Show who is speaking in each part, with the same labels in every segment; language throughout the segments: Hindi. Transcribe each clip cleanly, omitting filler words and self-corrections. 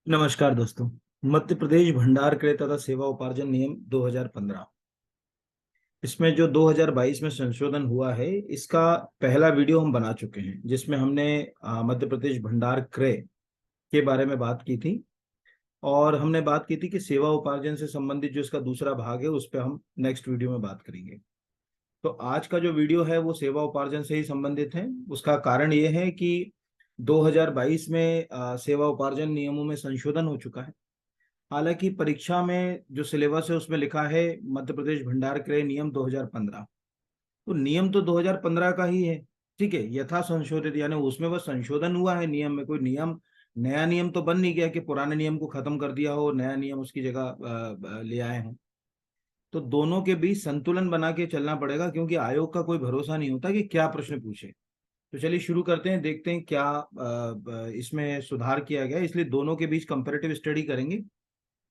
Speaker 1: नमस्कार दोस्तों। मध्य प्रदेश भंडार क्रय तथा सेवा उपार्जन नियम 2015, इसमें जो 2022 में संशोधन हुआ है, इसका पहला वीडियो हम बना चुके हैं, जिसमें हमने मध्य प्रदेश भंडार क्रय के बारे में बात की थी। और हमने बात की थी कि सेवा उपार्जन से संबंधित जो इसका दूसरा भाग है, उस पर हम नेक्स्ट वीडियो में बात करेंगे। तो आज का जो वीडियो है वो सेवा उपार्जन से ही संबंधित है। उसका कारण ये है कि 2022 में सेवा उपार्जन नियमों में संशोधन हो चुका है। हालांकि परीक्षा में जो सिलेबस है उसमें लिखा है मध्य प्रदेश भंडार क्रय नियम 2015। तो नियम तो 2015 का ही है, ठीक है, यथा संशोधित, यानी उसमें बस संशोधन हुआ है। नियम में कोई नियम, नया नियम तो बन नहीं गया कि पुराने नियम को खत्म कर दिया हो, नया नियम उसकी जगह ले आए हों। तो दोनों के बीच संतुलन बना के चलना पड़ेगा, क्योंकि आयोग का कोई भरोसा नहीं होता कि क्या प्रश्न पूछे। तो चलिए शुरू करते हैं, देखते हैं क्या इसमें सुधार किया गया। इसलिए दोनों के बीच कंपैरेटिव स्टडी करेंगे।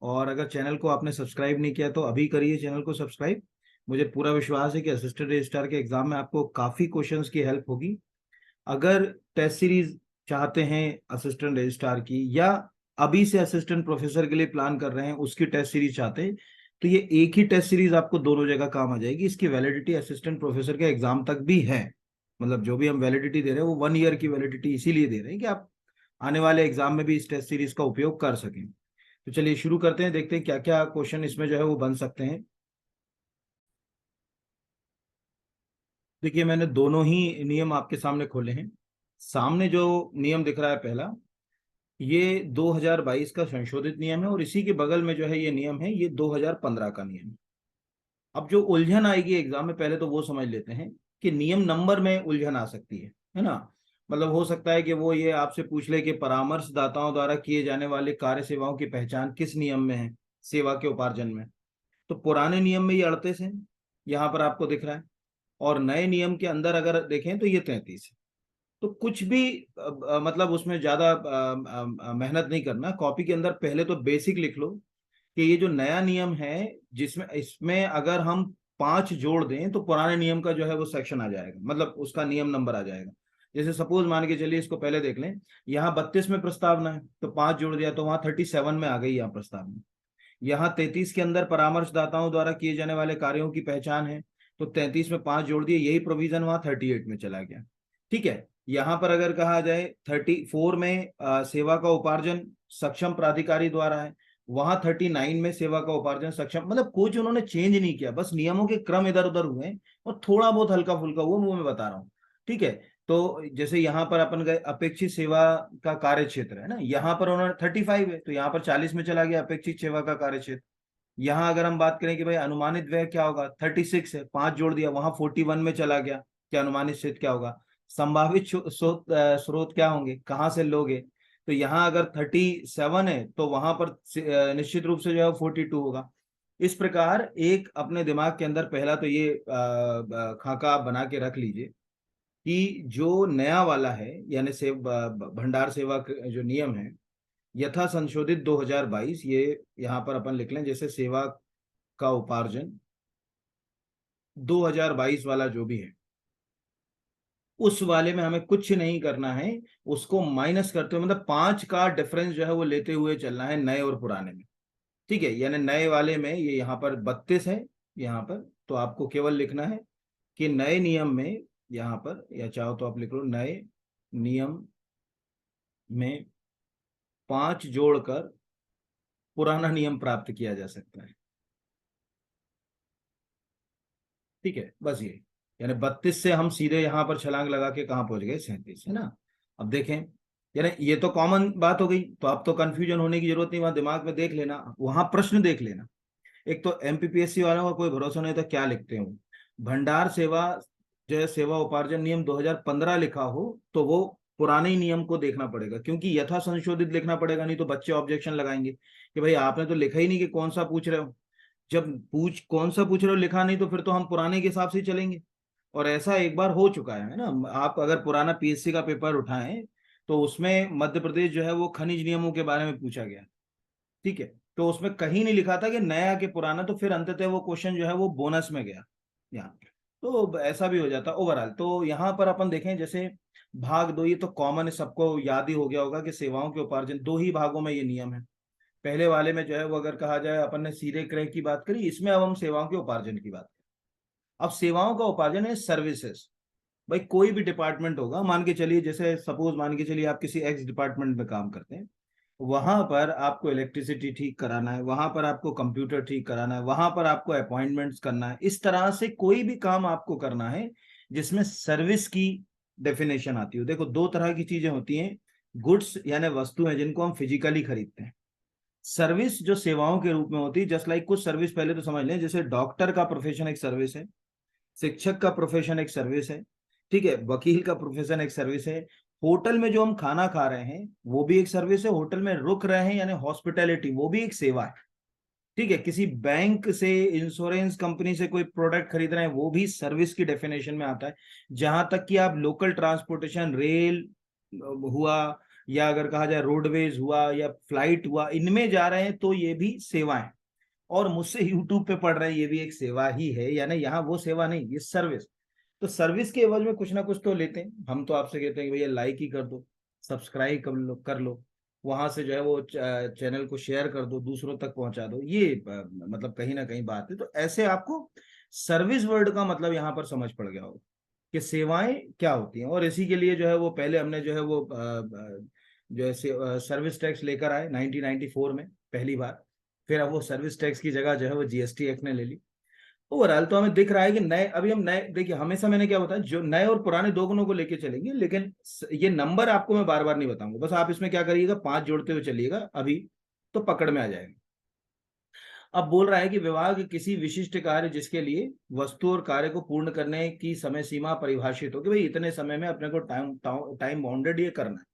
Speaker 1: और अगर चैनल को आपने सब्सक्राइब नहीं किया तो अभी करिए चैनल को सब्सक्राइब। मुझे पूरा विश्वास है कि असिस्टेंट रजिस्ट्रार के एग्जाम में आपको काफ़ी क्वेश्चंस की हेल्प होगी। अगर टेस्ट सीरीज चाहते हैं असिस्टेंट रजिस्ट्रार की, या अभी से असिस्टेंट प्रोफेसर के लिए प्लान कर रहे हैं उसकी टेस्ट सीरीज चाहते हैं, तो ये एक ही टेस्ट सीरीज आपको दोनों जगह काम आ जाएगी। इसकी वैलिडिटी असिस्टेंट प्रोफेसर के एग्जाम तक भी है। मतलब जो भी हम वैलिडिटी दे रहे हैं वो 1 ईयर की वैलिडिटी इसीलिए दे रहे हैं कि आप आने वाले एग्जाम में भी इस टेस्ट सीरीज का उपयोग कर सकें। तो चलिए शुरू करते हैं, देखते हैं क्या क्या क्वेश्चन इसमें जो है वो बन सकते हैं। देखिए, मैंने दोनों ही नियम आपके सामने खोले हैं। सामने जो नियम दिख रहा है पहला, ये 2022 का संशोधित नियम है, और इसी के बगल में जो है ये नियम है, ये 2015 का नियम है। अब जो उलझन आएगी एग्जाम में, पहले तो वो समझ लेते हैं कि नियम नंबर में उलझन आ सकती है ना। मतलब हो सकता है कि वो ये आपसे पूछ ले कि परामर्शदाताओं द्वारा किए जाने वाले कार्य सेवाओं की पहचान किस नियम में है, सेवा के उपार्जन में। तो पुराने नियम में ये 38 है, यहाँ पर आपको दिख रहा है। और नए नियम के अंदर अगर देखें तो ये 33 है। तो कुछ भी मतलब उसमें ज्यादा मेहनत नहीं करना। कॉपी के अंदर पहले तो बेसिक लिख लो कि ये जो नया नियम है, जिसमें इसमें अगर हम 5 जोड़ दें तो पुराने नियम का जो है वो सेक्शन आ जाएगा, मतलब उसका नियम नंबर आ जाएगा। जैसे सपोज मान के चलिए, इसको पहले देख लें। यहाँ 32 में प्रस्तावना है तो 5 जोड़ दिया तो वहां 37 में आ गई यहाँ प्रस्तावना। यहाँ 33 के अंदर परामर्शदाताओं द्वारा किए जाने वाले कार्यों की पहचान है, तो 33 में 5 जोड़ दिए, यही प्रोविजन वहां 38 में चला गया। ठीक है, यहाँ पर अगर कहा जाए 34 में सेवा का उपार्जन सक्षम प्राधिकारी द्वारा है, वहां 39 में सेवा का उपार्जन सक्षम, मतलब कुछ उन्होंने चेंज नहीं किया, बस नियमों के क्रम इधर उधर हुए हैं और थोड़ा बहुत हल्का फुल्का हुआ, वो मैं बता रहा हूँ। ठीक है, तो जैसे यहाँ पर अपन गए अपेक्षित सेवा का कार्य क्षेत्र है ना, यहाँ पर उन्होंने 35 है तो यहाँ पर 40 में चला गया अपेक्षित सेवा का कार्य क्षेत्र। यहाँ अगर हम बात करें कि भाई अनुमानित व्यय क्या होगा, 36 है, 5 जोड़ दिया, वहां 41 में चला गया कि अनुमानित क्षेत्र क्या होगा। संभावित स्रोत क्या होंगे, कहाँ से लोगे, तो यहाँ अगर 37 है तो वहां पर निश्चित रूप से जो है 42 होगा। इस प्रकार एक अपने दिमाग के अंदर पहला तो ये खाका आप बना के रख लीजिए कि जो नया वाला है, यानी भंडार सेवा जो नियम है यथा संशोधित 2022, ये यहाँ पर अपन लिख लें, जैसे सेवा का उपार्जन 2022 वाला जो भी है, उस वाले में हमें कुछ नहीं करना है। उसको माइनस करते हुए, मतलब 5 का डिफरेंस जो है वो लेते हुए चलना है नए और पुराने में। ठीक है, यानी नए वाले में ये यहाँ पर 32 है, यहाँ पर तो आपको केवल लिखना है कि नए नियम में, यहाँ पर, या चाहो तो आप लिख लो नए नियम में 5 जोड़कर पुराना नियम प्राप्त किया जा सकता है। ठीक है, बस ये, यानी 32 से हम सीधे यहाँ पर छलांग लगा के कहाँ पहुंच गए, 37, है ना। अब देखें, यानी ये तो कॉमन बात हो गई, तो अब तो कंफ्यूजन होने की जरूरत नहीं, वहां दिमाग में देख लेना, वहां प्रश्न देख लेना। एक तो एमपीपीएससी वालों का कोई भरोसा नहीं था क्या लिखते हो। भंडार सेवा जो है सेवा उपार्जन नियम 2015 लिखा हो तो वो पुराने ही नियम को देखना पड़ेगा, क्योंकि यथा संशोधित लिखना पड़ेगा, नहीं तो बच्चे ऑब्जेक्शन लगाएंगे कि भाई आपने तो लिखा ही नहीं कि कौन सा पूछ रहे हो। जब कौन सा पूछ रहे हो लिखा नहीं, तो फिर तो हम पुराने के हिसाब से ही चलेंगे। और ऐसा एक बार हो चुका है ना। आप अगर पुराना पीएससी का पेपर उठाएं तो उसमें मध्य प्रदेश जो है वो खनिज नियमों के बारे में पूछा गया। ठीक है, तो उसमें कहीं नहीं लिखा था कि नया के पुराना, तो फिर अंततः वो क्वेश्चन जो है वो बोनस में गया यहाँ। तो ऐसा भी हो जाता है ओवरऑल। तो यहाँ पर अपन देखें जैसे भाग दो, ये तो कॉमन है, सबको याद ही हो गया होगा कि सेवाओं के उपार्जन दो ही भागों में ये नियम है। पहले वाले में जो है वो अगर कहा जाए अपन ने सीधे क्रय की बात करी, इसमें अब हम सेवाओं के उपार्जन की बात करें। अब सेवाओं का उपार्जन है सर्विसेज। भाई कोई भी डिपार्टमेंट होगा, मान के चलिए जैसे सपोज मान के चलिए आप किसी एक्स डिपार्टमेंट में काम करते हैं, वहां पर आपको इलेक्ट्रिसिटी ठीक कराना है, वहां पर आपको कंप्यूटर ठीक कराना है, वहां पर आपको अपॉइंटमेंट्स करना है, इस तरह से कोई भी काम आपको करना है जिसमें सर्विस की डेफिनेशन आती हो। देखो दो तरह की चीजें होती हैं, गुड्स यानी वस्तु है जिनको हम फिजिकली खरीदते हैं, सर्विस जो सेवाओं के रूप में होती है। जस्ट लाइक कुछ सर्विस पहले तो समझ लें, जैसे डॉक्टर का प्रोफेशन एक सर्विस है, शिक्षक का प्रोफेशन एक सर्विस है, ठीक है, वकील का प्रोफेशन एक सर्विस है, होटल में जो हम खाना खा रहे हैं वो भी एक सर्विस है, होटल में रुक रहे हैं यानी हॉस्पिटैलिटी वो भी एक सेवा है, ठीक है, किसी बैंक से इंश्योरेंस कंपनी से कोई प्रोडक्ट खरीद रहे हैं वो भी सर्विस की डेफिनेशन में आता है। जहां तक कि आप लोकल ट्रांसपोर्टेशन रेल हुआ, या अगर कहा जाए रोडवेज हुआ या फ्लाइट हुआ, इनमें जा रहे हैं तो ये भी सेवाएं। और मुझसे यूट्यूब पे पढ़ रहे हैं ये भी एक सेवा ही है, यानी यहाँ वो सेवा नहीं, ये सर्विस। तो सर्विस के एवज में कुछ ना कुछ तो लेते हैं। हम तो आपसे कहते हैं कि भैया लाइक ही कर दो, सब्सक्राइब कर लो, वहां से जो है वो चैनल को शेयर कर दो, दूसरों तक पहुंचा दो, ये मतलब कहीं ना कहीं बात है। तो ऐसे आपको सर्विस वर्ड का मतलब यहाँ पर समझ पड़ गया होगा कि सेवाएं क्या होती हैं। और इसी के लिए जो है वो पहले हमने जो है वो जो है सर्विस टैक्स लेकर आए 1994 में पहली बार। फिर अब वो सर्विस टैक्स की जगह जो है वो जीएसटी एक्ट ने ले ली। ओवरऑल तो हमें दिख रहा है कि नए, अभी हम नए, देखिए हमेशा मैंने क्या बताया, जो नए और पुराने दो गुणों को लेके चलेंगे, लेकिन ये नंबर आपको मैं बार बार नहीं बताऊंगा, बस आप इसमें क्या करिएगा, 5 जोड़ते हुए चलिएगा, अभी तो पकड़ में आ जाएगा। अब बोल रहा है कि विभाग किसी विशिष्ट कार्य जिसके लिए वस्तु और कार्य को पूर्ण करने की समय सीमा परिभाषित हो, कि भाई इतने समय में अपने को टाइम टाइम बाउंडेड ये करना है,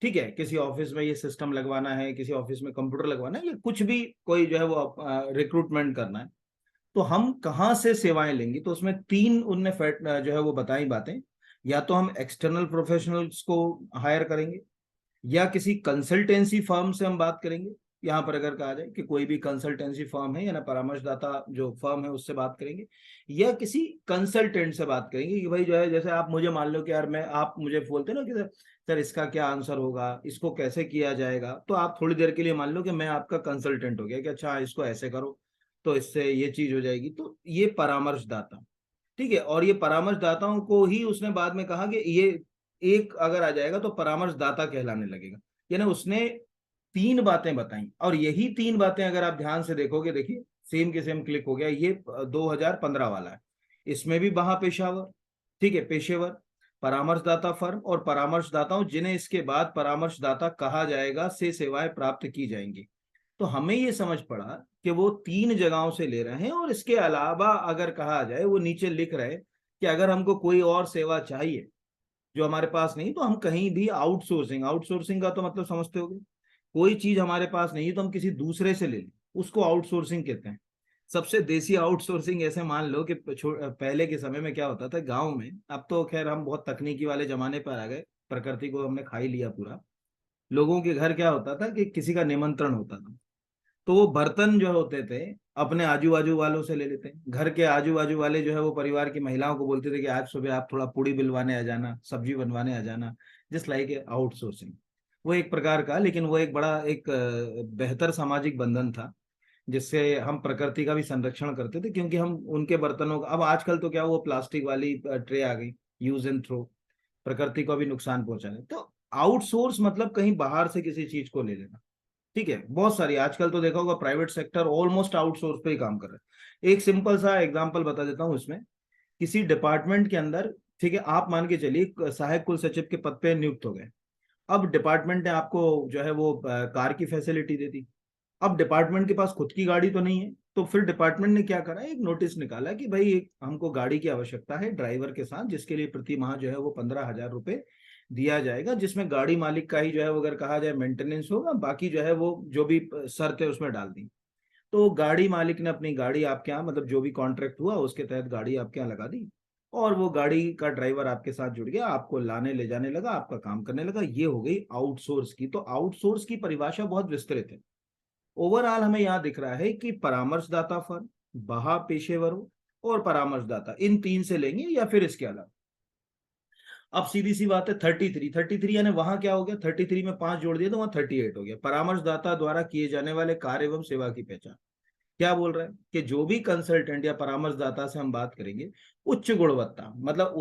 Speaker 1: ठीक है, किसी ऑफिस में ये सिस्टम लगवाना है, किसी ऑफिस में कंप्यूटर लगवाना है, या कुछ भी कोई जो है वो रिक्रूटमेंट करना है, तो हम कहाँ से सेवाएं लेंगे। तो उसमें तीन उनने जो है वो बताई बातें, या तो हम एक्सटर्नल प्रोफेशनल्स को हायर करेंगे, या किसी कंसल्टेंसी फर्म से हम बात करेंगे। यहाँ पर अगर कहा जाए कि कोई भी कंसल्टेंसी फर्म है या ना परामर्शदाता जो फर्म है उससे बात करेंगे, या किसी कंसल्टेंट से बात करेंगे कि भाई जो है, जैसे आप मुझे मान लो कि यार मैं, आप मुझे बोलते ना कि सर इसका क्या आंसर होगा, इसको कैसे किया जाएगा, तो आप थोड़ी देर के लिए मान लो कि मैं आपका कंसल्टेंट हो गया कि अच्छा इसको ऐसे करो तो इससे ये चीज हो जाएगी। तो ये परामर्शदाता, ठीक है। और ये परामर्शदाताओं को ही उसने बाद में कहा कि ये एक अगर आ जाएगा तो परामर्शदाता कहलाने लगेगा, यानी उसने तीन बातें बताई। और यही तीन बातें अगर आप ध्यान से देखोगे, देखिए सेम के सेम क्लिक हो गया, ये 2015 वाला है, इसमें भी वहां पेशावर, ठीक है, पेशेवर, परामर्शदाता फर्म और परामर्शदाताओं जिन्हें इसके बाद परामर्शदाता कहा जाएगा से सेवाएं प्राप्त की जाएंगी। तो हमें ये समझ पड़ा कि वो तीन जगहों से ले रहे हैं। और इसके अलावा अगर कहा जाए, वो नीचे लिख रहे कि अगर हमको कोई और सेवा चाहिए जो हमारे पास नहीं, तो हम कहीं भी आउटसोर्सिंग, आउटसोर्सिंग का तो मतलब समझते होगे, कोई चीज हमारे पास नहीं है तो हम किसी दूसरे से ले लें, उसको आउटसोर्सिंग कहते हैं। सबसे देसी आउटसोर्सिंग ऐसे मान लो कि पहले के समय में क्या होता था गांव में, अब तो खैर हम बहुत तकनीकी वाले जमाने पर आ गए, प्रकृति को हमने खा ही लिया पूरा। लोगों के घर क्या होता था कि किसी का निमंत्रण होता था, तो वो बर्तन जो होते थे अपने आजू बाजू वालों से ले लेते हैं। घर के आजू बाजू वाले जो है वो परिवार की महिलाओं को बोलते थे कि आज सुबह आप थोड़ा पूड़ी बिलवाने आ जाना, सब्जी बनवाने आ जाना, जस्ट लाइक आउटसोर्सिंग। वो एक प्रकार का, लेकिन वो एक बड़ा एक बेहतर सामाजिक बंधन था, जिससे हम प्रकृति का भी संरक्षण करते थे, क्योंकि हम उनके बर्तनों का, अब आजकल तो क्या वो प्लास्टिक वाली ट्रे आ गई, यूज एंड थ्रो, प्रकृति को भी नुकसान पहुंचाने। तो आउटसोर्स मतलब कहीं बाहर से किसी चीज को ले लेना, ठीक है। बहुत सारी आजकल तो देखा होगा प्राइवेट सेक्टर ऑलमोस्ट आउटसोर्स पे ही काम कर रहा है। एक सिंपल सा एग्जांपल बता देता हूँ इसमें, किसी डिपार्टमेंट के अंदर, ठीक है, आप मान के चलिए सहायक कुल सचिव के पद पे नियुक्त हो गए। अब डिपार्टमेंट ने आपको जो है वो कार की फैसिलिटी दे दी। अब डिपार्टमेंट के पास खुद की गाड़ी तो नहीं है, तो फिर डिपार्टमेंट ने क्या करा, एक नोटिस निकाला कि भाई एक हमको गाड़ी की आवश्यकता है ड्राइवर के साथ, जिसके लिए प्रति माह जो है वो 15,000 रुपये दिया जाएगा, जिसमें गाड़ी मालिक का ही जो है वो अगर कहा जाए मेंटेनेंस होगा, बाकी जो है वो जो भी शर्त है उसमें डाल दी। तो गाड़ी मालिक ने अपनी गाड़ी आपके यहाँ, मतलब जो भी कॉन्ट्रैक्ट हुआ उसके तहत गाड़ी आपके यहाँ लगा दी, और वो गाड़ी का ड्राइवर आपके साथ जुड़ गया, आपको लाने ले जाने लगा, आपका काम करने लगा। ये हो गई आउटसोर्स की। तो आउटसोर्स की परिभाषा बहुत विस्तृत है। ओवरऑल हमें यहाँ दिख रहा है कि परामर्शदाता फर्म, बहा पेशेवरों और परामर्शदाता, इन तीन से लेंगे या फिर इसके अलावा। अब सीधी सी बात है, 33 यानी वहां क्या हो गया, 33 में 5 जोड़ दिया तो वहां 38 हो गया। परामर्शदाता द्वारा किए जाने वाले कार्य एवं सेवा की पहचान। क्या बोल रहे हैं कि जो भी कंसल्टेंट या परामर्शदाता से हम बात करेंगे, उच्च गुणवत्ता, मतलब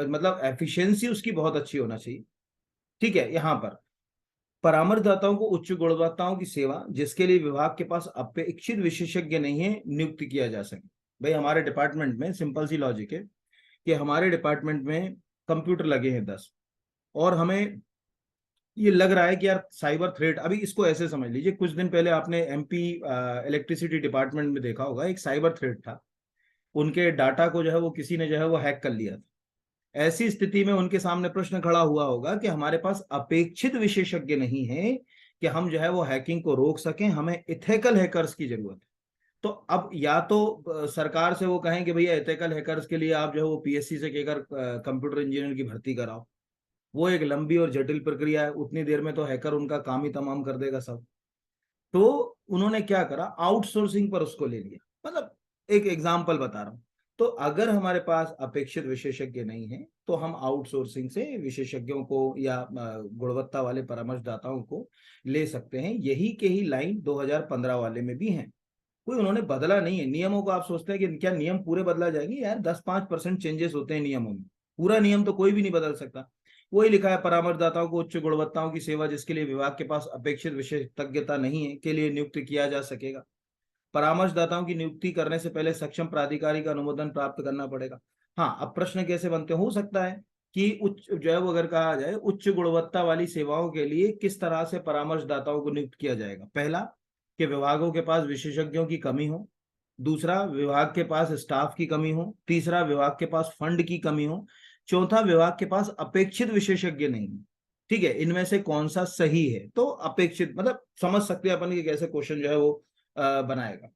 Speaker 1: मतलब एफिशिएंसी उसकी बहुत अच्छी होना चाहिए। ठीक है, यहां पर परामर्शदाताओं को उच्च गुणवत्ताओं की सेवा जिसके लिए विभाग के पास अपेक्षित विशेषज्ञ नहीं है नियुक्त किया जा सके। भाई हमारे डिपार्टमेंट में सिंपल सी लॉजिक है कि हमारे डिपार्टमेंट में कंप्यूटर लगे हैं 10, और हमें ये लग रहा है कि यार साइबर थ्रेट, अभी इसको ऐसे समझ लीजिए, कुछ दिन पहले आपने एमपी इलेक्ट्रिसिटी डिपार्टमेंट में देखा होगा, एक साइबर थ्रेट था, उनके डाटा को जो है वो किसी ने जो है वो हैक कर लिया था। ऐसी स्थिति में उनके सामने प्रश्न खड़ा हुआ होगा कि हमारे पास अपेक्षित विशेषज्ञ नहीं है कि हम जो है वो हैकिंग को रोक सकें, हमें इथिकल हैकर्स की जरूरत है। तो अब या तो सरकार से वो कहें कि भैया इथिकल हैकर्स के लिए आप जो है वो पीएससी से कहकर कंप्यूटर इंजीनियर की भर्ती कराओ, वो एक लंबी और जटिल प्रक्रिया है, उतनी देर में तो हैकर उनका काम ही तमाम कर देगा सब। तो उन्होंने क्या करा, आउटसोर्सिंग पर उसको ले लिया। मतलब एक एग्जाम्पल बता रहा हूं। तो अगर हमारे पास अपेक्षित विशेषज्ञ नहीं है तो हम आउटसोर्सिंग से विशेषज्ञों को या गुणवत्ता वाले परामर्शदाताओं को ले सकते हैं। यही के ही लाइन 2015 वाले में भी है, कोई उन्होंने बदला नहीं है नियमों को। आप सोचते हैं कि क्या नियम पूरे बदला जाएंगे? यार 10-5% चेंजेस होते हैं नियमों में, पूरा नियम तो कोई भी नहीं बदल सकता। वही लिखा है, परामर्शदाताओं को उच्च गुणवत्ताओं की सेवा जिसके लिए विभाग के पास अपेक्षित विशेषज्ञता नहीं है के लिए नियुक्त किया जा सकेगा। परामर्शदाताओं की नियुक्ति करने से पहले सक्षम प्राधिकारी का अनुमोदन प्राप्त करना पड़ेगा। हाँ, अब प्रश्न कैसे बनते हो सकता है कि उच्च जो है वो अगर कहा जाए उच्च गुणवत्ता वाली सेवाओं के लिए किस तरह से परामर्शदाताओं को नियुक्त किया जाएगा। पहला, कि विभागों के पास विशेषज्ञों की कमी हो। दूसरा, विभाग के पास स्टाफ की कमी हो। तीसरा, विभाग के पास फंड की कमी हो। चौथा, विभाग के पास अपेक्षित विशेषज्ञ नहीं है। ठीक है, इनमें से कौन सा सही है? तो अपेक्षित, मतलब समझ सकते हैं अपन कि कैसे क्वेश्चन जो है वो बनाएगा।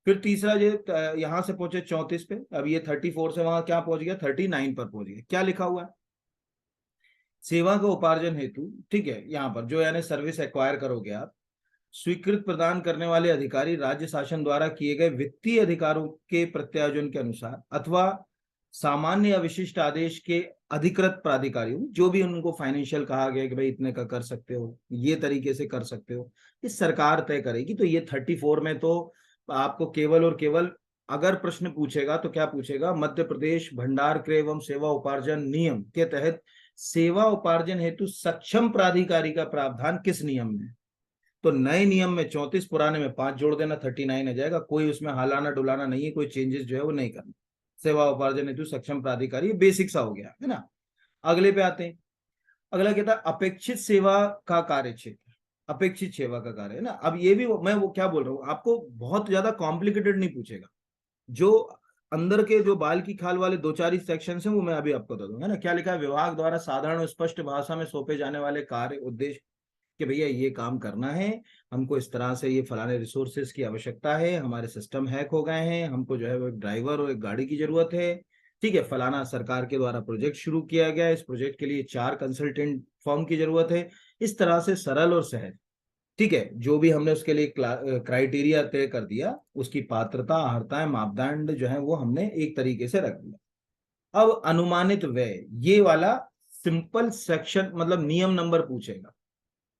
Speaker 1: फिर तीसरा, ये यहां से पहुंचे 34 पे, अब ये 34 से वहां क्या पहुंच गया, 39 पर पहुंच गया। क्या लिखा हुआ है, सेवा का उपार्जन हेतु, ठीक है, यहाँ पर जो यानी सर्विस एक्वायर करोगे आप, स्वीकृत प्रदान करने वाले अधिकारी राज्य शासन द्वारा किए गए वित्तीय अधिकारों के प्रत्यायोजन के अनुसार अथवा सामान्य या विशिष्ट आदेश के अधिकृत प्राधिकारियों, जो भी उनको फाइनेंशियल कहा गया कि भाई इतने का कर सकते हो, ये तरीके से कर सकते हो, ये सरकार तय करेगी। तो ये 34 में तो आपको केवल और केवल अगर प्रश्न पूछेगा तो क्या पूछेगा, मध्य प्रदेश भंडार क्रय एवं सेवा उपार्जन नियम के तहत सेवा उपार्जन हेतु सक्षम प्राधिकारी का प्रावधान किस नियम में? तो नए नियम में 34, पुराने में 5 जोड़ देना, 39 आ जाएगा। कोई उसमें हालाना डुलाना नहीं है, कोई चेंजेस जो है वो नहीं करना। सेवा उपार्जन हेतु सक्षम प्राधिकारी, बेसिक सा हो गया है ना। अगले पे आते हैं। अगला कहता है अपेक्षित सेवा का कार्य क्षेत्र। अपेक्षित सेवा का कार्य है ना। अब ये भी मैं वो क्या बोल रहा हूँ आपको, बहुत ज्यादा कॉम्प्लिकेटेड नहीं पूछेगा। जो अंदर के जो बाल की खाल वाले दो चार ही सेक्शन है वो मैं अभी आपको बता दूंगा, है ना। क्या लिखा है, विभाग द्वारा साधारण और स्पष्ट भाषा में सौंपे जाने वाले कार्य उद्देश्य, कि भैया ये काम करना है, हमको इस तरह से ये फलाने रिसोर्सेज की आवश्यकता है, हमारे सिस्टम हैक हो गए हैं, हमको जो है वो एक ड्राइवर और एक गाड़ी की जरूरत है। ठीक है, फलाना सरकार के द्वारा प्रोजेक्ट शुरू किया गया है, इस प्रोजेक्ट के लिए 4 कंसल्टेंट फॉर्म की जरूरत है। इस तरह से सरल और सहज। ठीक है, जो भी हमने उसके लिए क्राइटेरिया तय कर दिया, उसकी पात्रता, अर्हताएं, मापदंड जो है वो हमने एक तरीके से रख दिया। अब अनुमानित व्यय, ये वाला सिंपल सेक्शन, मतलब नियम नंबर पूछेगा।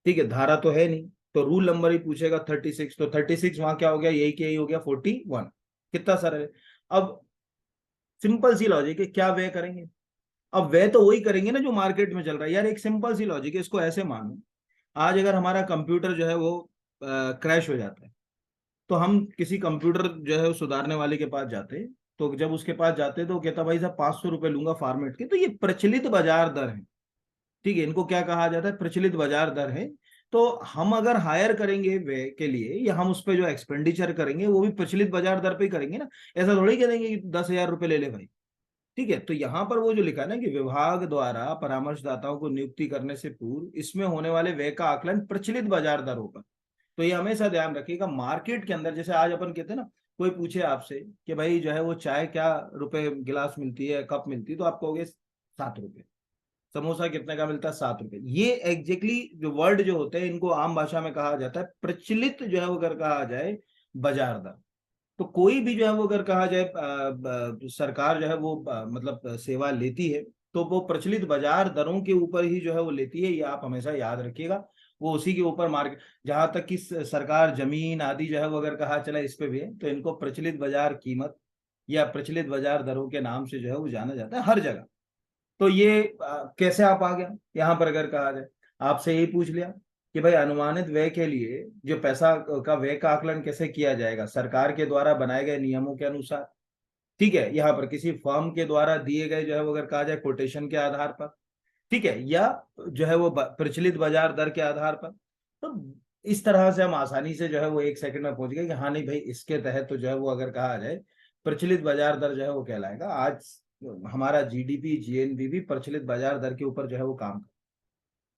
Speaker 1: ठीक है, धारा तो है नहीं तो रूल नंबर ही पूछेगा 36। तो 36 वहां क्या हो गया, यही क्या ही हो गया 41। कितना सारा है। अब सिंपल सी लॉजिक है, क्या व्यय करेंगे? अब व्यय तो वही करेंगे ना जो मार्केट में चल रहा है। यार एक सिंपल सी लॉजिक है, इसको ऐसे मानो, आज अगर हमारा कंप्यूटर जो है वो क्रैश हो जाता है, तो हम किसी कंप्यूटर जो है सुधारने वाले के पास जाते हैं। तो जब उसके पास जाते हैं तो कहता भाई साहब 500 रुपये लूंगा फॉर्मेट के। तो ये प्रचलित बाजार दर है। ठीक है, इनको क्या कहा जाता है, प्रचलित बाजार दर है। तो हम अगर हायर करेंगे वे के लिए, या हम उस पर जो एक्सपेंडिचर करेंगे वो भी प्रचलित बाजार दर पे ही करेंगे ना। ऐसा थोड़ी कह देंगे कि 10,000 रुपये ले ले भाई। ठीक है, तो यहाँ पर वो जो लिखा है ना कि विभाग द्वारा परामर्शदाताओं को नियुक्ति करने से पूर्व इसमें होने वाले व्यय का आकलन प्रचलित बाजार दरों पर। तो ये हमेशा ध्यान रखिएगा, मार्केट के अंदर जैसे आज अपन कहते हैं ना, कोई पूछे आपसे कि भाई जो है वो चाय क्या रुपए गिलास मिलती है, कप मिलती है, तो आप कहोगे 7 रुपए। समोसा कितने का मिलता है, 7 रुपए। ये एग्जैक्टली जो वर्ड जो होते हैं, इनको आम भाषा में कहा जाता है प्रचलित जो है वो अगर कहा जाए बाजार दर। तो कोई भी जो है वो अगर कहा जाए सरकार जो है वो मतलब सेवा लेती है तो वो प्रचलित बाजार दरों के ऊपर ही जो है वो लेती है, ये आप हमेशा याद रखिएगा। वो उसी के ऊपर मार्केट, जहां तक कि सरकार जमीन आदि जो है वो अगर कहा चला इस पे भी है, तो इनको प्रचलित बाजार कीमत या प्रचलित बाजार दरों के नाम से जो है वो जाना जाता है हर जगह। तो ये कैसे आप आ गया यहाँ पर अगर कहा जाए, आपसे यही पूछ लिया कि भाई अनुमानित व्यय के लिए जो पैसा का व्यय का आकलन कैसे किया जाएगा, सरकार के द्वारा बनाए गए नियमों के अनुसार। ठीक है, यहाँ पर किसी फर्म के द्वारा दिए गए जो है वो अगर कहा जाए कोटेशन के आधार पर, ठीक है, या जो है वो प्रचलित बाजार दर के आधार पर। तो इस तरह से हम आसानी से जो है वो एक सेकंड में पहुंच गए कि हाँ नहीं भाई इसके तहत तो जो है वो अगर कहा जाए प्रचलित बाजार दर जो है वो कहलाएगा। आज हमारा जीडीपी जीएनपी भी प्रचलित बाजार दर के ऊपर जो है वो काम,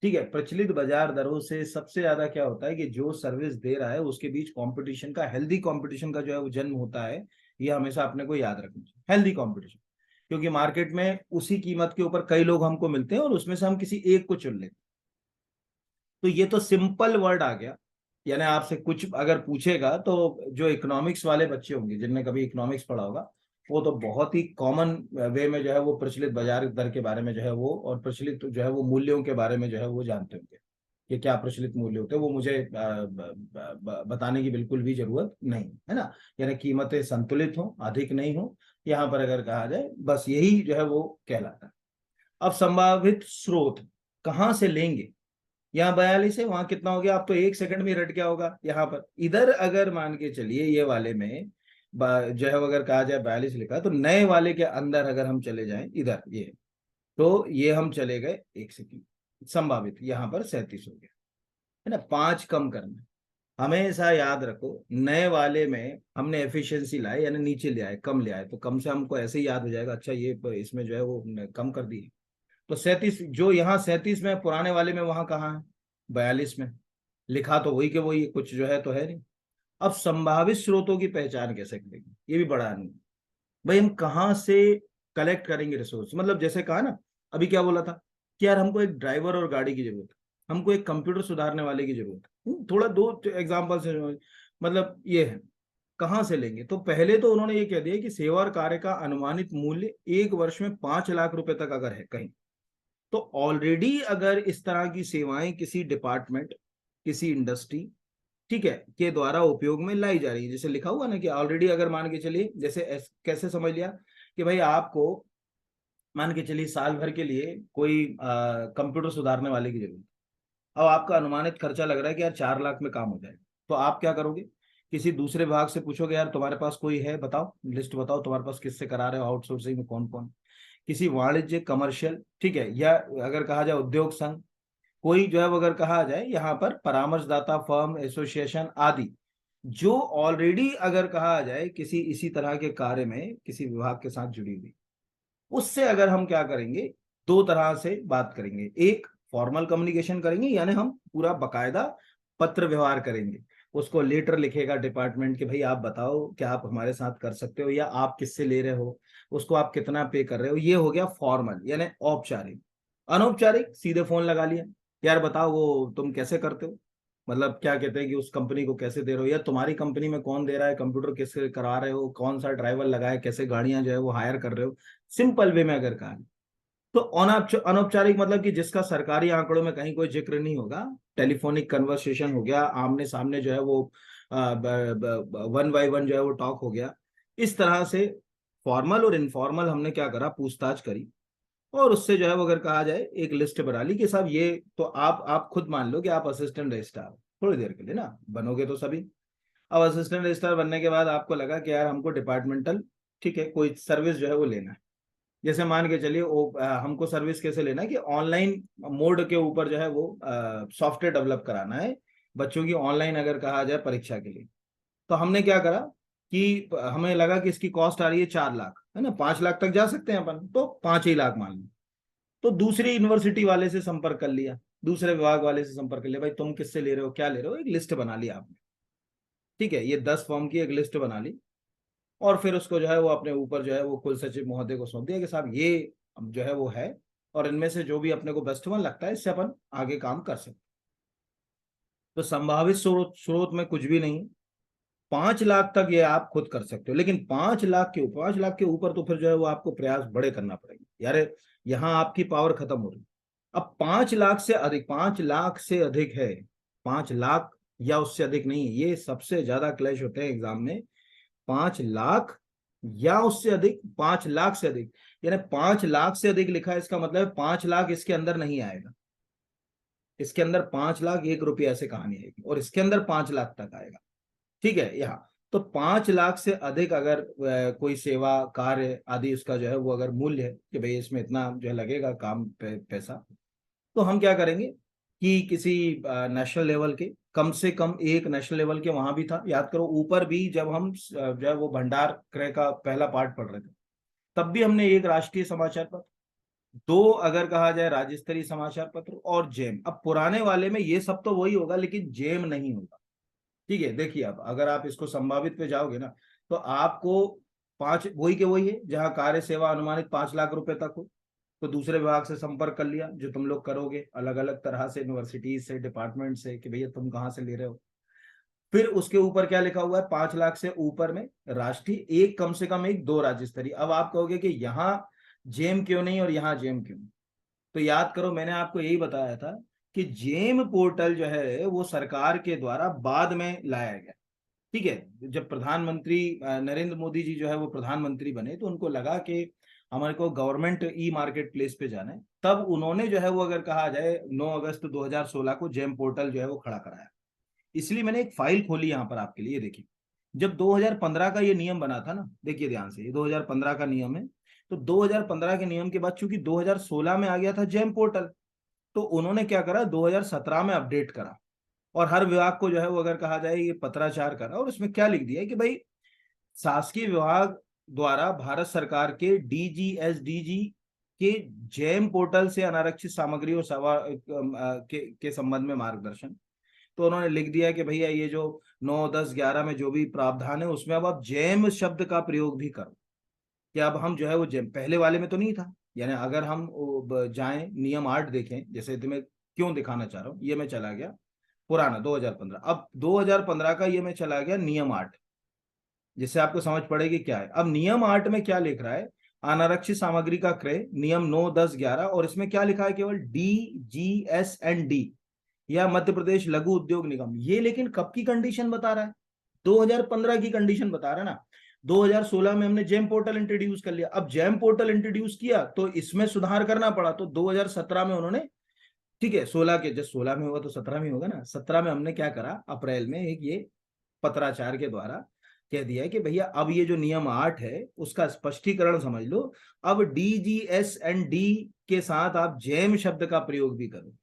Speaker 1: ठीक है। प्रचलित बाजार दरों से सबसे ज्यादा क्या होता है कि जो सर्विस दे रहा है उसके बीच कंपटीशन का, हेल्दी कंपटीशन का जो है वो जन्म होता है। ये हमेशा अपने को याद रखना चाहिए, हेल्दी कंपटीशन, क्योंकि मार्केट में उसी कीमत के ऊपर कई लोग हमको मिलते हैं और उसमें से हम किसी एक को चुन लेते हैं। तो ये तो सिंपल वर्ड आ गया। यानी आपसे कुछ अगर पूछेगा तो जो इकोनॉमिक्स वाले बच्चे होंगे जिनने कभी इकोनॉमिक्स पढ़ा होगा, वो तो बहुत ही कॉमन वे में जो है वो प्रचलित बाजार दर के बारे में जो है वो, और प्रचलित जो है वो मूल्यों के बारे में जो है वो जानते होंगे कि क्या प्रचलित मूल्य होते हैं। वो मुझे बताने की बिल्कुल भी जरूरत नहीं है ना। यानी कीमतें संतुलित हो, अधिक नहीं हो, यहाँ पर अगर कहा जाए बस यही जो है वो कहलाता है। अब संभावित स्रोत कहाँ से लेंगे, यहाँ 42 है, वहां कितना हो गया, आप तो एक सेकंड में रट गया होगा। यहाँ पर इधर अगर मान के चलिए ये वाले में जो है अगर कहा जाए 42 लिखा है, तो नए वाले के अंदर अगर हम चले जाएं इधर ये, तो ये हम चले गए एक सेकंड, संभावित यहाँ पर 37 हो गया, है ना। 5 कम करना, हमेशा याद रखो नए वाले में हमने एफिशिएंसी लाए यानी नीचे ले आए, कम ले आए, तो कम से हमको ऐसे ही याद हो जाएगा, अच्छा ये इसमें जो है वो कम कर दी। तो 37 जो यहाँ 37 में पुराने वाले में, वहां कहाँ है 42 में, लिखा तो वही के वही, कुछ जो है तो है नहीं। अब संभावित स्रोतों की पहचान कैसे करेंगे, ये भी बड़ा नहीं भाई, हम कहाँ से कलेक्ट करेंगे रिसोर्स। मतलब जैसे कहा ना, अभी क्या बोला था कि यार हमको एक ड्राइवर और गाड़ी की जरूरत है, हमको एक कंप्यूटर सुधारने वाले की जरूरत है, थोड़ा दो एग्जाम्पल से मतलब ये है। कहाँ से लेंगे, तो पहले तो उन्होंने ये कह दिया कि सेवा और कार्य का अनुमानित मूल्य एक वर्ष में 5 लाख रुपए तक अगर है कहीं, तो ऑलरेडी अगर इस तरह की सेवाएं किसी डिपार्टमेंट, किसी इंडस्ट्री, ठीक है, के द्वारा उपयोग में लाई जा रही है, जैसे लिखा हुआ ना कि ऑलरेडी अगर मान के चलिए, जैसे कैसे समझ लिया कि भाई आपको मान के चलिए साल भर के लिए कोई कंप्यूटर सुधारने वाले की जरूरत है। अब आपका अनुमानित खर्चा लग रहा है कि यार 4 लाख में काम हो जाएगा, तो आप क्या करोगे, किसी दूसरे विभाग से पूछोगे यार तुम्हारे पास कोई है, बताओ लिस्ट बताओ तुम्हारे पास किससे करा रहे हो आउटसोर्सिंग में, कौन कौन। किसी वाणिज्य कमर्शियल, ठीक है, या अगर कहा जाए उद्योग संघ, कोई जो है वो अगर कहा जाए यहाँ पर परामर्शदाता फर्म एसोसिएशन आदि, जो ऑलरेडी अगर कहा जाए किसी इसी तरह के कार्य में किसी विभाग के साथ जुड़ी हुई, उससे अगर हम क्या करेंगे, दो तरह से बात करेंगे। एक फॉर्मल कम्युनिकेशन करेंगे, यानी हम पूरा बकायदा पत्र व्यवहार करेंगे, उसको लेटर लिखेगा डिपार्टमेंट कि भाई आप बताओ क्या आप हमारे साथ कर सकते हो, या आप किससे ले रहे हो, उसको आप कितना पे कर रहे हो। ये हो गया फॉर्मल यानी औपचारिक। अनौपचारिक सीधे फोन लगा लिया, यार बताओ वो तुम कैसे करते हो, मतलब क्या कहते हैं कि उस कंपनी को कैसे दे रहे हो, या तुम्हारी कंपनी में कौन दे रहा है, कंप्यूटर किससे करा रहे हो, कौन सा ड्राइवर लगाए, कैसे गाड़ियां जो है वो हायर कर रहे हो। सिंपल वे में अगर कहा, तो अनौपचारिक मतलब कि जिसका सरकारी आंकड़ों में कहीं कोई जिक्र नहीं होगा, टेलीफोनिक कन्वर्सेशन हो गया, आमने सामने जो है वो वन बाय वन जो है वो टॉक हो गया। इस तरह से फॉर्मल और इनफॉर्मल हमने क्या करा, पूछताछ करी, और उससे जो है वो अगर कहा जाए एक लिस्ट बना ली कि साहब ये, तो आप खुद मान लो कि आप असिस्टेंट रजिस्ट्रार थोड़ी देर के लिए ना बनोगे तो सभी। अब असिस्टेंट रजिस्ट्रार बनने के बाद आपको लगा कि यार हमको डिपार्टमेंटल, ठीक है, कोई सर्विस जो है वो लेना है। जैसे मान के चलिए हमको सर्विस कैसे लेना है कि ऑनलाइन मोड के ऊपर जो है वो सॉफ्टवेयर डेवलप कराना है बच्चों की, ऑनलाइन अगर कहा जाए परीक्षा के लिए। तो हमने क्या करा कि हमें लगा कि इसकी कॉस्ट आ रही है 4 लाख, है ना, 5 लाख तक जा सकते हैं अपन, तो 5 ही लाख मान लो। तो दूसरी यूनिवर्सिटी वाले से संपर्क कर लिया, दूसरे विभाग वाले से संपर्क कर लिया, भाई तुम किससे ले रहे हो, क्या ले रहे हो, एक लिस्ट बना लिया आपने, ठीक है, ये 10 फॉर्म की एक लिस्ट बना ली। और फिर उसको जो है वो अपने ऊपर जो है वो कुल सचिव महोदय को सौंप दिया कि साहब ये जो है वो है, और इनमें से जो भी अपने को बेस्ट वन लगता है इससे अपन आगे काम कर सकते। तो संभावित स्रोत स्रोत में कुछ भी नहीं, 5 लाख तक ये आप खुद कर सकते हो, लेकिन 5 लाख के ऊपर तो फिर जो है वो आपको प्रयास बड़े करना पड़ेगा यार, यहाँ आपकी पावर खत्म हो रही। अब 5 लाख से अधिक, 5 लाख से अधिक है, 5 लाख या उससे अधिक नहीं है, ये सबसे ज्यादा क्लैश होते हैं एग्जाम में। 5 लाख या उससे अधिक, 5 लाख से अधिक, यानी 5 लाख से अधिक लिखा है, इसका मतलब है 5 लाख इसके अंदर नहीं आएगा, इसके अंदर 5 लाख 1 रुपया से कहानी आएगी, और इसके अंदर 5 लाख तक आएगा। ठीक है, यहाँ तो 5 लाख से अधिक अगर कोई सेवा कार्य आदि उसका जो है वो अगर मूल्य है कि भाई इसमें इतना जो है लगेगा काम पैसा, तो हम क्या करेंगे कि किसी नेशनल लेवल के, कम से कम एक नेशनल लेवल के वहां भी था, याद करो ऊपर भी जब हम जो है वो भंडार क्रय का पहला पार्ट पढ़ रहे थे, तब भी हमने एक राष्ट्रीय समाचार पत्र, दो अगर कहा जाए राज्य स्तरीय समाचार पत्र, और जेम। अब पुराने वाले में ये सब तो वही होगा लेकिन जेम नहीं होगा। ठीक है, देखिए अब अगर आप इसको संभावित पे जाओगे ना, तो आपको पांच वही के वही है, जहां कार्य सेवा अनुमानित 5 लाख रुपए तक हो, तो दूसरे विभाग से संपर्क कर लिया, जो तुम लोग करोगे अलग अलग तरह से, यूनिवर्सिटीज से, डिपार्टमेंट से, कि भैया तुम कहाँ से ले रहे हो। फिर उसके ऊपर क्या लिखा हुआ है, 5 लाख से ऊपर में राष्ट्रीय, एक कम से कम एक, दो राज्य स्तरीय। अब आप कहोगे कि यहाँ जेम क्यों नहीं और यहाँ जेम क्यों नहीं, तो याद करो मैंने आपको यही बताया था कि जेम पोर्टल जो है वो सरकार के द्वारा बाद में लाया गया। ठीक है, जब प्रधानमंत्री नरेंद्र मोदी जी जो है वो प्रधानमंत्री बने, तो उनको लगा कि हमारे को गवर्नमेंट ई मार्केट प्लेस पे जाना है, तब उन्होंने जो है वो अगर कहा जाए 9 अगस्त 2016 को जेम पोर्टल जो है वो खड़ा कराया। इसलिए मैंने एक फाइल खोली यहाँ पर आपके लिए, देखिए जब 2015 का ये नियम बना था ना, देखिए ध्यान से, ये 2015 का नियम है, तो 2015 के नियम के बाद चूंकि 2016 में आ गया था जेम पोर्टल, तो उन्होंने क्या करा, 2017 में अपडेट करा, और हर विभाग को जो है वो अगर कहा जाए ये पत्राचार करा, और उसमें क्या लिख दिया है कि भाई शासकीय विभाग द्वारा भारत सरकार के डीजीएसडीजी के जेम पोर्टल से अनारक्षित सामग्री और सेवा के संबंध में मार्गदर्शन। तो उन्होंने लिख दिया कि भैया ये जो 9, 10, 11 में जो भी प्रावधान है उसमें अब आप जेम शब्द का प्रयोग भी करो, कि अब हम जो है वो जेम, पहले वाले में तो नहीं था। यानी अगर हम जाएं नियम 8 देखें, जैसे तुम्हें क्यों दिखाना चाह रहा हूँ, ये मैं चला गया पुराना 2015, अब 2015 का ये मैं चला गया नियम 8, जिससे आपको समझ पड़ेगी क्या है। अब नियम 8 में क्या लिख रहा है, अनारक्षित सामग्री का क्रय नियम 9, 10, 11, और इसमें क्या लिखा है, केवल DGS&D या मध्य प्रदेश लघु उद्योग निगम, ये लेकिन कब की कंडीशन बता रहा है, 2015 की कंडीशन बता रहा है ना। 2016 में हमने जेम पोर्टल इंट्रोड्यूस कर लिया, अब जेम पोर्टल इंट्रोड्यूस किया तो इसमें सुधार करना पड़ा, तो 2017 में उन्होंने, ठीक है 16 के, जब 16 में होगा तो 17 में होगा ना, 17 में हमने क्या करा, अप्रैल में एक ये पत्राचार के द्वारा कह दिया है कि भैया अब ये जो नियम 8 है उसका स्पष्टीकरण समझ लो, अब DGS&D के साथ आप जैम शब्द का प्रयोग भी करो,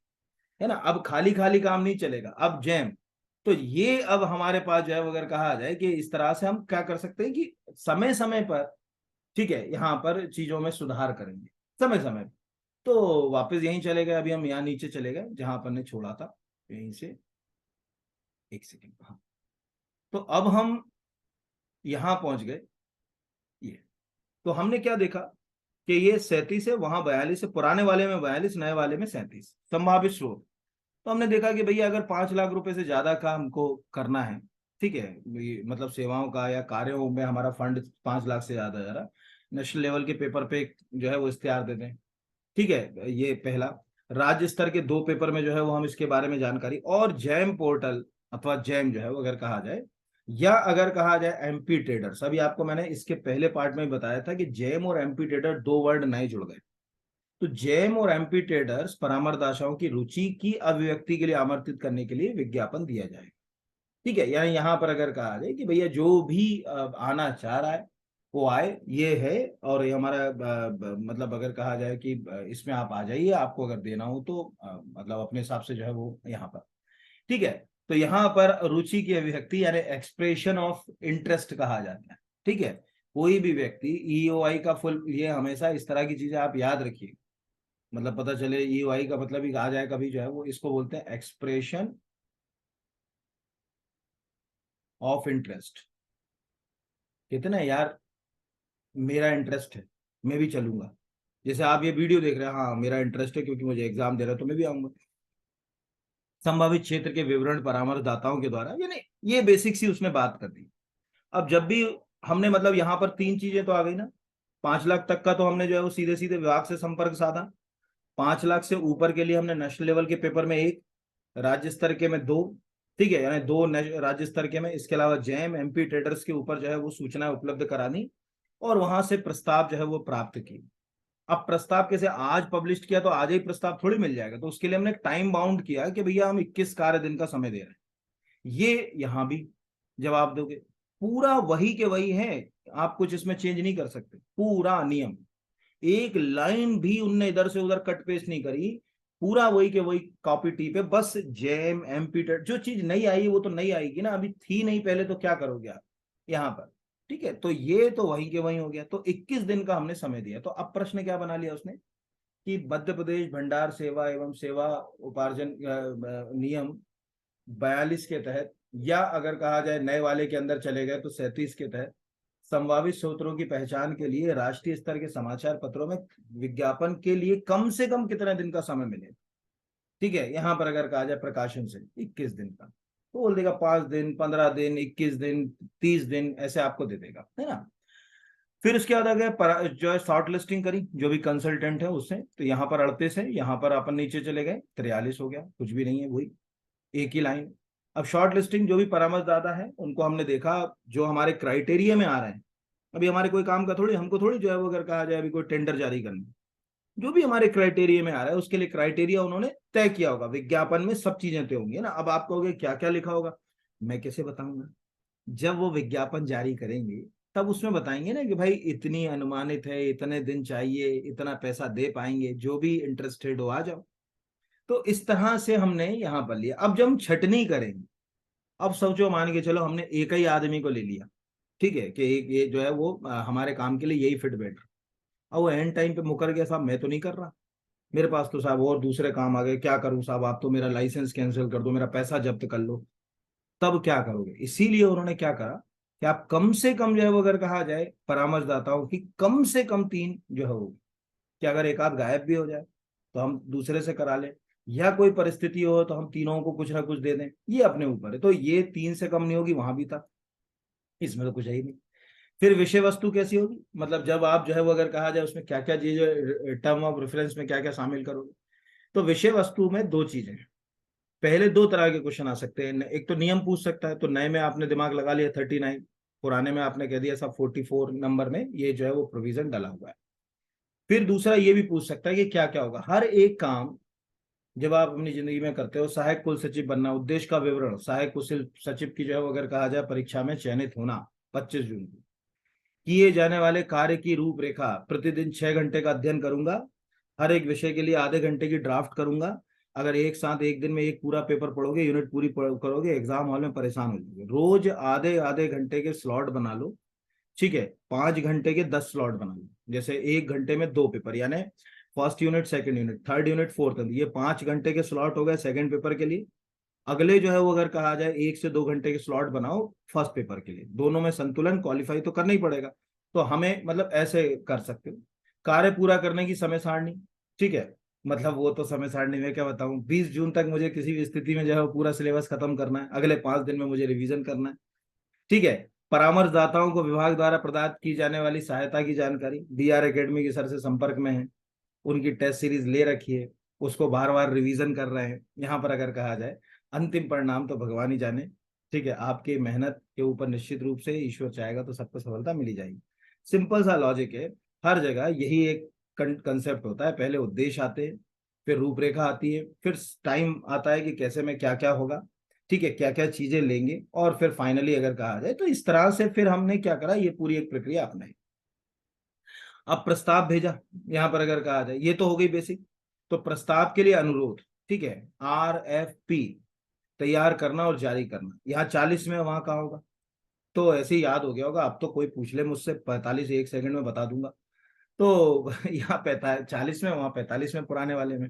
Speaker 1: है ना, अब खाली खाली काम नहीं चलेगा, अब जैम। तो ये अब हमारे पास जो है अगर कहा जाए कि इस तरह से हम क्या कर सकते हैं कि समय समय पर, ठीक है, यहाँ पर चीजों में सुधार करेंगे समय समय पर। तो वापस यहीं चले गए, अभी हम यहाँ नीचे चले गए जहां अपन ने छोड़ा था, यहीं से एक सेकेंड, हाँ, तो अब हम यहां पहुंच गए। ये तो हमने क्या देखा कि ये 37 है, वहां 42 है, पुराने वाले में 42, नए वाले में 37 संभावित स्रोत। तो हमने देखा कि भैया अगर 5 लाख रुपए से ज्यादा का हमको करना है, ठीक है, मतलब सेवाओं का या कार्यों में हमारा फंड 5 लाख से ज्यादा जा रहा, नेशनल लेवल के पेपर पे जो है वो इश्तेहार दे दें। ठीक है, ये पहला। राज्य स्तर के 2 पेपर में जो है वो हम इसके बारे में जानकारी, और जैम पोर्टल अथवा जैम जो है वो अगर कहा जाए, या अगर कहा जाए एमपी ट्रेडर्स, अभी आपको मैंने इसके पहले पार्ट में बताया था कि जैम और एमपी ट्रेडर 2 वर्ड नए जुड़ गए। तो जैम और एमपी ट्रेडर्स परामर्शदाताओं की रुचि की अभिव्यक्ति के लिए आमंत्रित करने के लिए विज्ञापन दिया जाएगा। ठीक है, यानी यहाँ पर अगर कहा जाए कि भैया जो भी आना चाह रहा है वो आए, ये है, और ये हमारा मतलब अगर कहा जाए कि इसमें आप आ जाइए, आपको अगर देना हो तो मतलब अपने हिसाब से जो है वो यहाँ पर। ठीक है, तो यहाँ पर रुचि की अभिव्यक्ति यानी एक्सप्रेशन ऑफ इंटरेस्ट कहा जाता है। ठीक है, कोई भी व्यक्ति, ईओआई का फुल, ये हमेशा इस तरह की चीजें आप याद रखिए, मतलब पता चले ईओआई का मतलब ही आ जाए कभी जो है वो, इसको बोलते हैं एक्सप्रेशन ऑफ इंटरेस्ट। कितना यार, मेरा इंटरेस्ट है, मैं भी चलूंगा, जैसे आप ये वीडियो देख रहे हैं, हाँ मेरा इंटरेस्ट है क्योंकि मुझे एग्जाम दे रहा है तो मैं भी आऊंगा। संभावित क्षेत्र के विवरण परामर्शदाताओं के द्वारा, यानी ये बेसिक सी उसने बात कर दी। अब जब भी हमने मतलब यहाँ पर तीन चीजें तो आ गई ना, 5 लाख तक का तो हमने जो है वो सीधे सीधे विभाग से संपर्क साधा। 5 लाख से ऊपर के लिए हमने नेशनल लेवल के पेपर में एक, राज्य स्तर के में दो, ठीक है, यानी दो राज्य स्तर के में, इसके अलावा जैम एमपी ट्रेडर्स के ऊपर जो है वो सूचनाएं उपलब्ध करानी, और वहां से प्रस्ताव जो है वो प्राप्त की। अब प्रस्ताव कैसे, आज पब्लिश किया तो आज ही प्रस्ताव थोड़ी मिल जाएगा, तो उसके लिए हमने टाइम बाउंड किया कि भैया हम 21 कार्य दिन का समय दे रहे हैं। ये यहां भी जवाब दोगे, पूरा वही के वही है, आप कुछ इसमें चेंज नहीं कर सकते, पूरा नियम, एक लाइन भी उनने इधर से उधर कट पेस्ट नहीं करी, पूरा वही के वही कॉपी टी पे, बस जेम एमपी टेट, जो चीज नहीं आई वो तो नहीं आएगी ना, अभी थी नहीं पहले, तो क्या करोगे आप यहाँ पर, ठीक है। तो ये तो वही के वही हो गया, तो 21 दिन का हमने समय दिया। तो अब प्रश्न क्या बना लिया उसने कि मध्य प्रदेश भंडार सेवा एवं सेवा उपार्जन नियम 42 के तहत, या अगर कहा जाए नए वाले के अंदर चले गए तो 37 के तहत, संभावित स्रोतों की पहचान के लिए राष्ट्रीय स्तर के समाचार पत्रों में विज्ञापन के लिए कम से कम कितने दिन का समय मिले, ठीक है। यहां पर अगर कहा जाए प्रकाशन से 21 दिन का, तो बोल देगा 5 दिन, 15 दिन, 21 दिन, 30 दिन, ऐसे आपको दे देगा, है ना। फिर उसके बाद आ गया जो है शॉर्ट लिस्टिंग करी जो भी कंसल्टेंट है उससे, तो यहाँ पर 38 है, यहाँ पर अपन नीचे चले गए 43 हो गया, कुछ भी नहीं है, वही एक ही लाइन। अब शॉर्ट लिस्टिंग जो भी परामर्शदाता है उनको हमने देखा जो हमारे क्राइटेरिया में आ रहे हैं, अभी हमारे कोई काम का थोड़ी, हमको थोड़ी जो है वो अगर कहा जाए अभी कोई टेंडर जारी करना, जो भी हमारे क्राइटेरिया में आ रहा है उसके लिए क्राइटेरिया उन्होंने तय किया होगा, विज्ञापन में सब चीजें तय होंगी ना। अब आप कहोगे क्या क्या लिखा होगा, मैं कैसे बताऊंगा, जब वो विज्ञापन जारी करेंगे तब उसमें बताएंगे ना कि भाई इतनी अनुमानित है, इतने दिन चाहिए, इतना पैसा दे पाएंगे, जो भी इंटरेस्टेड हो आ जाओ। तो इस तरह से हमने यहाँ पर लिया। अब जब हम छटनी करेंगे, अब सोचो मान के चलो हमने एक ही आदमी को ले लिया, ठीक है, कि एक ये जो है वो हमारे काम के लिए यही फिट बैठ रहा, अब वो एंड टाइम पे मुकर गया, साहब मैं तो नहीं कर रहा, मेरे पास तो साहब और दूसरे काम आ गए, क्या करूं साहब, आप तो मेरा लाइसेंस कैंसिल कर दो, मेरा पैसा जब्त कर लो, तब क्या करोगे। इसीलिए उन्होंने क्या करा कि आप कम से कम जो है वो अगर कहा जाए परामर्शदाताओं की कम से कम 3 जो है वो, कि अगर एक आध गायब भी हो जाए तो हम दूसरे से करा लें, या कोई परिस्थिति हो तो हम तीनों को कुछ ना कुछ दे दें, ये अपने ऊपर है। तो ये 3 से कम नहीं होगी, वहां भी था, इसमें तो कुछ है ही नहीं। फिर विषय वस्तु कैसी होगी, मतलब जब आप जो है वो अगर कहा जाए उसमें क्या क्या चीजें, टर्म ऑफ रेफरेंस में क्या क्या शामिल करोगे। तो विषय वस्तु में दो चीजें हैं, पहले दो तरह के क्वेश्चन आ सकते हैं, एक तो नियम पूछ सकता है, तो नए में आपने दिमाग लगा लिया 39, पुराने में आपने कह दिया सब 44 नंबर में ये जो है वो प्रोविजन डाला हुआ है। फिर दूसरा ये भी पूछ सकता है कि क्या क्या होगा, हर एक काम जब आप अपनी जिंदगी में करते हो, सहायक कुल सचिव बनना, उद्देश्य का विवरण, सहायक कुल सचिव की जो है वो अगर कहा जाए परीक्षा में चयनित होना 25 जून को, किए जाने वाले कार्य की रूपरेखा, प्रतिदिन 6 घंटे का अध्ययन करूंगा, हर एक विषय के लिए आधे घंटे की ड्राफ्ट करूंगा, अगर एक साथ एक दिन में एक पूरा पेपर पढ़ोगे, यूनिट पूरी करोगे, एग्जाम हॉल में परेशान हो जाओगे, रोज आधे आधे घंटे के स्लॉट बना लो, ठीक है, 5 घंटे के 10 स्लॉट बना लो, जैसे 1 घंटे में 2 पेपर, यानी first unit, second unit, third unit, fourth, ये 5 घंटे के स्लॉट हो गए सेकंड पेपर के लिए। अगले जो है वो अगर कहा जाए 1 से 2 घंटे के स्लॉट बनाओ फर्स्ट पेपर के लिए, दोनों में संतुलन, क्वालिफाई तो करना ही पड़ेगा। तो हमें मतलब ऐसे कर सकते हो। कार्य पूरा करने की समय सारणी, ठीक है, मतलब वो तो समय सारणी में क्या बताऊं, 20 जून तक मुझे किसी भी स्थिति में जो है वो पूरा सिलेबस खत्म करना है, अगले 5 दिन में मुझे रिवीजन करना है, ठीक है। परामर्शदाताओं को विभाग द्वारा प्रदान की जाने वाली सहायता की जानकारी, बीआर एकेडमी के सर से संपर्क में है, उनकी टेस्ट सीरीज ले रखी है, उसको बार बार रिवीजन कर रहे हैं। यहाँ पर अगर कहा जाए अंतिम परिणाम तो भगवान ही जाने, ठीक है, आपकी मेहनत के ऊपर निश्चित रूप से ईश्वर चाहेगा तो सबको सफलता मिली जाएगी। सिंपल सा लॉजिक है, हर जगह यही एक कंसेप्ट होता है, पहले उद्देश्य आते हैं, फिर रूपरेखा आती है, फिर टाइम आता है कि कैसे में क्या क्या होगा, ठीक है, क्या क्या चीजें लेंगे, और फिर फाइनली अगर कहा जाए तो इस तरह से फिर हमने क्या करा, ये पूरी एक प्रक्रिया अपनाई। अब प्रस्ताव भेजा, यहां पर अगर कहा जाए ये तो हो गई बेसिक। तो प्रस्ताव के लिए अनुरोध, ठीक है, RFP तैयार करना और जारी करना, यहाँ 40 में, वहां कहा होगा, तो ऐसे ही याद हो गया होगा, अब तो कोई पूछ ले मुझसे 45 एक सेकंड में बता दूंगा। तो यहाँ 40 में, वहां 45 में, पुराने वाले में।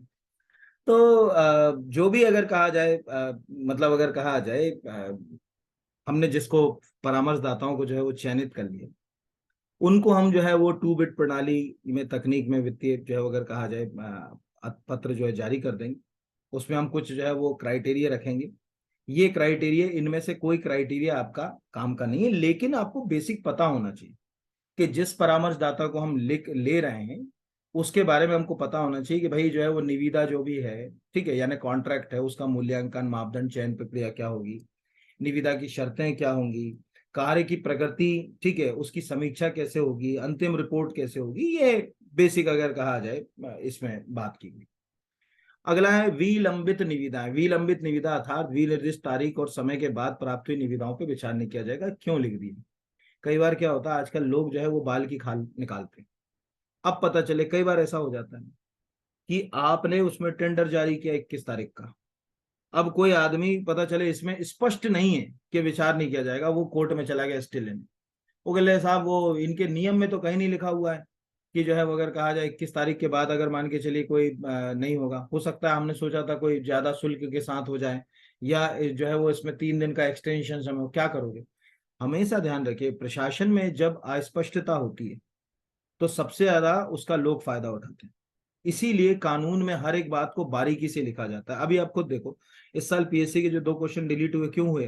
Speaker 1: तो जो भी अगर कहा जाए मतलब अगर कहा जाए हमने जिसको परामर्शदाताओं को जो है वो चयनित कर लिया, उनको हम जो है वो 2 बिट प्रणाली में, तकनीक में, वित्तीय जो है अगर कहा जाए पत्र जो है जारी कर देंगे, उसमें हम कुछ जो है वो क्राइटेरिया रखेंगे ये क्राइटेरिया, इनमें से कोई क्राइटेरिया आपका काम का नहीं है, लेकिन आपको बेसिक पता होना चाहिए कि जिस परामर्शदाता को हम लिख ले रहे हैं उसके बारे में हमको पता होना चाहिए कि भाई जो है वो निविदा जो भी है, ठीक है, यानी कॉन्ट्रैक्ट है, उसका मूल्यांकन, मापदंड, चयन प्रक्रिया क्या होगी, निविदा की शर्तें क्या होंगी, कार्य की प्रगति, ठीक है, उसकी समीक्षा कैसे होगी, अंतिम रिपोर्ट कैसे होगी, ये बेसिक अगर कहा जाए इसमें बात की गई। अगला है विलंबित निविदाएं। विलंबित निविदा अर्थात विनिर्दिष्ट तारीख और समय के बाद प्राप्त हुई निविदाओं पर विचार नहीं किया जाएगा। क्यों लिख दी? कई बार क्या होता है, आजकल लोग जो है वो बाल की खाल निकालते हैं। अब पता चले, कई बार ऐसा हो जाता है कि आपने उसमें टेंडर जारी किया 21 तारीख का, अब कोई आदमी पता चले इसमें स्पष्ट नहीं है कि विचार नहीं किया जाएगा, वो कोर्ट में चला गया स्टे लेने। वो कहले साहब वो इनके नियम में तो कहीं नहीं लिखा हुआ है कि जो है वो अगर कहा जाए 21 तारीख के बाद अगर मान के चलिए कोई नहीं होगा, हो सकता है हमने सोचा था कोई ज्यादा शुल्क के साथ हो जाए, या जो है वो इसमें 3 दिन का एक्सटेंशन समय हो, क्या करोगे? हमेशा ध्यान रखिए, प्रशासन में जब अस्पष्टता होती है तो सबसे ज्यादा उसका लोग फायदा उठाते हैं। इसीलिए कानून में हर एक बात को बारीकी से लिखा जाता है। अभी आप खुद देखो, इस साल पीएससी के जो 2 क्वेश्चन डिलीट हुए, क्यों हुए?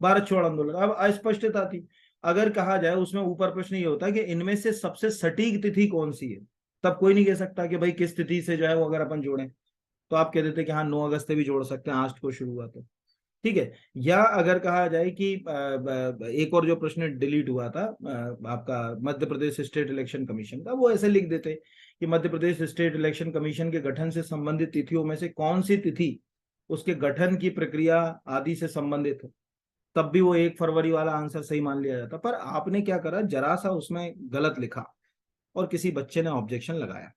Speaker 1: भारत छोड़ आंदोलन। अब अस्पष्टता थी। अगर कहा जाए उसमें ऊपर प्रश्न ये होता है कि इनमें से सबसे सटीक तिथि कौन सी है, तब कोई नहीं कह सकता कि भाई किस तिथि से जो है वो अगर अपन जोड़ें, तो आप कह देते कि हाँ 9 अगस्त से भी जोड़ सकते हैं, 8 को शुरू हुआ तो ठीक है। या अगर कहा जाए कि एक और जो प्रश्न डिलीट हुआ था आपका Madhya Pradesh state election commission का, वो ऐसे लिख देते कि Madhya Pradesh state election commission के गठन से संबंधित तिथियों में से कौन सी तिथि उसके गठन की प्रक्रिया आदि से संबंधित है, तब भी वो 1 फरवरी वाला आंसर सही मान लिया जाता। पर आपने क्या करा, जरा सा उसमें गलत लिखा और किसी बच्चे ने ऑब्जेक्शन लगाया,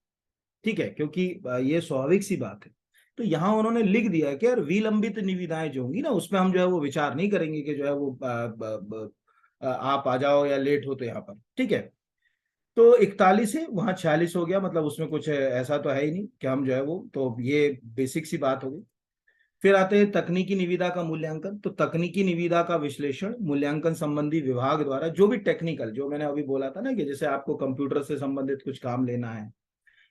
Speaker 1: ठीक है, क्योंकि ये स्वाभाविक सी बात है। तो यहाँ उन्होंने लिख दिया कि यार विलंबित निविदाएं जो होंगी ना, उसमें हम जो है वो विचार नहीं करेंगे कि जो है वो आप आ जाओ या लेट हो तो यहाँ पर, ठीक है। तो 41 है, वहां 46 हो गया, मतलब उसमें कुछ ऐसा तो है ही नहीं कि हम जो है वो, तो ये बेसिक सी बात होगी। फिर आते हैं तकनीकी निविदा का मूल्यांकन। तो तकनीकी निविदा का विश्लेषण मूल्यांकन संबंधी विभाग द्वारा, जो भी टेक्निकल, जो मैंने अभी बोला था ना कि जैसे आपको कंप्यूटर से संबंधित कुछ काम लेना है,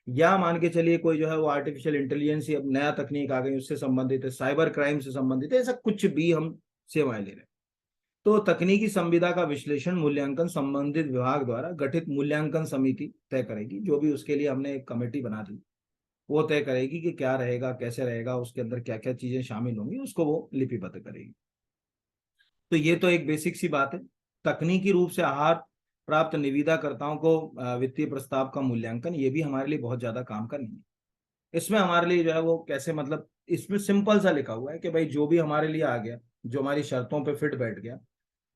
Speaker 1: या मान के चलिए कोई जो है वो आर्टिफिशियल इंटेलिजेंस या नया तकनीक आ गई उससे संबंधित है, साइबर क्राइम से संबंधित है, ऐसा कुछ भी हम सेवाएं ले रहे हैं, तो तकनीकी संविदा का विश्लेषण मूल्यांकन संबंधित विभाग द्वारा गठित मूल्यांकन समिति तय करेगी। जो भी उसके लिए हमने एक कमेटी बना दी, वो तय करेगी कि क्या रहेगा, कैसे रहेगा, उसके अंदर क्या क्या चीजें शामिल होंगी, उसको वो लिपिबद्ध करेगी। तो ये तो एक बेसिक सी बात है। तकनीकी रूप से आहार प्राप्त निविदाकर्ताओं को वित्तीय प्रस्ताव का मूल्यांकन, ये भी हमारे लिए बहुत ज्यादा काम का नहीं है। इसमें हमारे लिए जो है वो कैसे, मतलब इसमें सिंपल सा लिखा हुआ है कि भाई जो भी हमारे लिए आ गया, जो हमारी शर्तों पे फिट बैठ गया,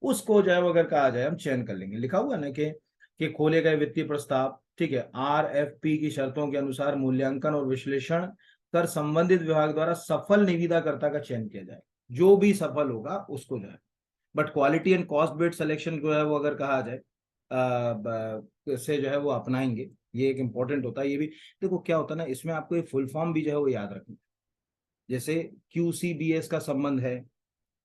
Speaker 1: उसको जो है वो अगर कहा जाए हम चयन कर लेंगे। लिखा हुआ है ना कि खोले गए वित्तीय प्रस्ताव, ठीक है, RFP की शर्तों के अनुसार मूल्यांकन और विश्लेषण कर संबंधित विभाग द्वारा सफल निविदाकर्ता का चयन किया जाए। जो भी सफल होगा उसको जो है, but quality and cost based selection जो है वो अगर कहा जाए से जो है वो अपनाएंगे, ये एक इंपॉर्टेंट होता है। ये भी देखो क्या होता है ना, इसमें आपको एक फुल फॉर्म भी जो है वो याद रखना। जैसे QCBS का संबंध है,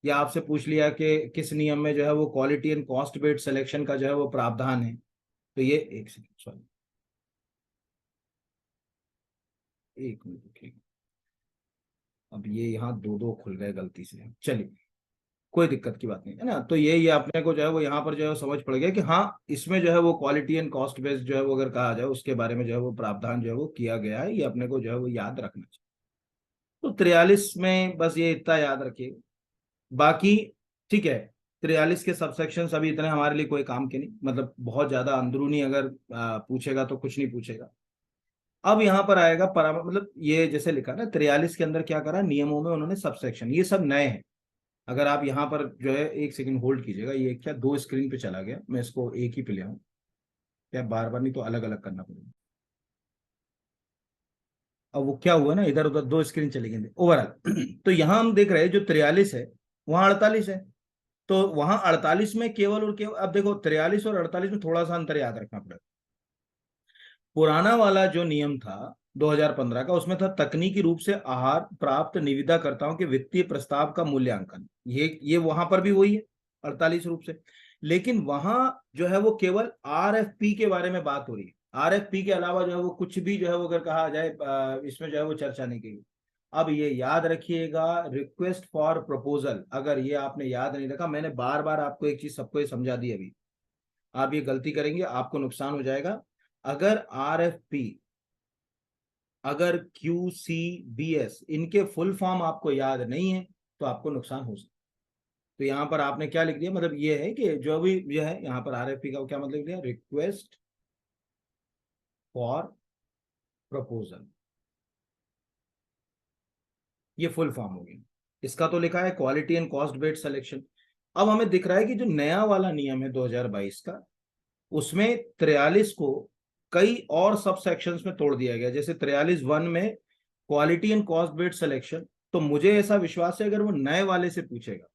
Speaker 1: या आपसे पूछ लिया कि किस नियम में जो है वो quality and cost based selection का जो है वो प्रावधान है, तो ये एक सेकंड, सॉरी, एक मिनट रुकिए। अब ये यहाँ दो दो खुल गए गलती से, चलिए कोई दिक्कत की बात नहीं है ना। तो ये अपने को जो है वो यहाँ पर जो है समझ पड़ गया कि हाँ इसमें जो है वो क्वालिटी एंड कॉस्ट बेस्ड जो है वो अगर कहा जाए उसके बारे में जो है वो प्रावधान जो है वो किया गया है, ये अपने को जो है वो याद रखना चाहिए। तो 43 में बस ये इतना याद रखिए, बाकी ठीक है। 43 के सबसेक्शन अभी इतने हमारे लिए कोई काम के नहीं, मतलब बहुत ज्यादा अंदरूनी अगर पूछेगा तो कुछ नहीं पूछेगा। अब यहाँ पर आएगा मतलब ये जैसे लिखा ना 43 के अंदर क्या करा, नियमों में उन्होंने सबसेक्शन, ये सब नए हैं। अगर आप यहाँ पर जो है एक सेकंड होल्ड कीजिएगा, ये क्या दो स्क्रीन पे चला गया, मैं इसको एक ही पे ले आऊँ क्या, बार बार नहीं तो अलग अलग करना पड़ेगा। अब वो क्या हुआ ना, इधर उधर दो स्क्रीन चली गई ओवरऑल। तो यहाँ हम देख रहे हैं जो 43 है वहां 48 है, तो वहां 48 में केवल और केवल, अब देखो 43 और 48 में थोड़ा सा अंतर याद रखना पड़ेगा। पुराना वाला जो नियम था 2015 का, उसमें था तकनीकी रूप से आहार प्राप्त निविदाकर्ताओं के वित्तीय प्रस्ताव का मूल्यांकन, ये वहां पर भी वही है 48 रूप से। लेकिन वहां जो है वो केवल RFP के बारे में बात हो रही है। RFP के अलावा जो है वो कुछ भी जो है वो अगर कहा जाए इसमें जो है वो चर्चा नहीं की। अब ये याद रखिएगा, रिक्वेस्ट फॉर प्रपोजल, अगर ये आपने याद नहीं रखा, मैंने बार बार आपको एक चीज सबको ये समझा दी अभी, आप ये गलती करेंगे आपको नुकसान हो जाएगा। अगर RFP, अगर QCBS, इनके फुल फॉर्म आपको याद नहीं है तो आपको नुकसान हो सकता है। तो यहाँ पर आपने क्या लिख दिया, मतलब ये है कि जो भी ये है यहाँ पर RFP का क्या मतलब दिया, रिक्वेस्ट फॉर प्रपोजल, ये फुल फॉर्म हो गया। इसका तो लिखा है quality and cost based selection. अब हमें दिख रहा है कि जो नया वाला नियम है 2022 का, उसमें 43 को कई और सब सेक्शंस में तोड़ दिया गया। जैसे 43(1) में quality and cost based selection, तो मुझे ऐसा विश्वास है अगर वो नए वाले से पूछेगा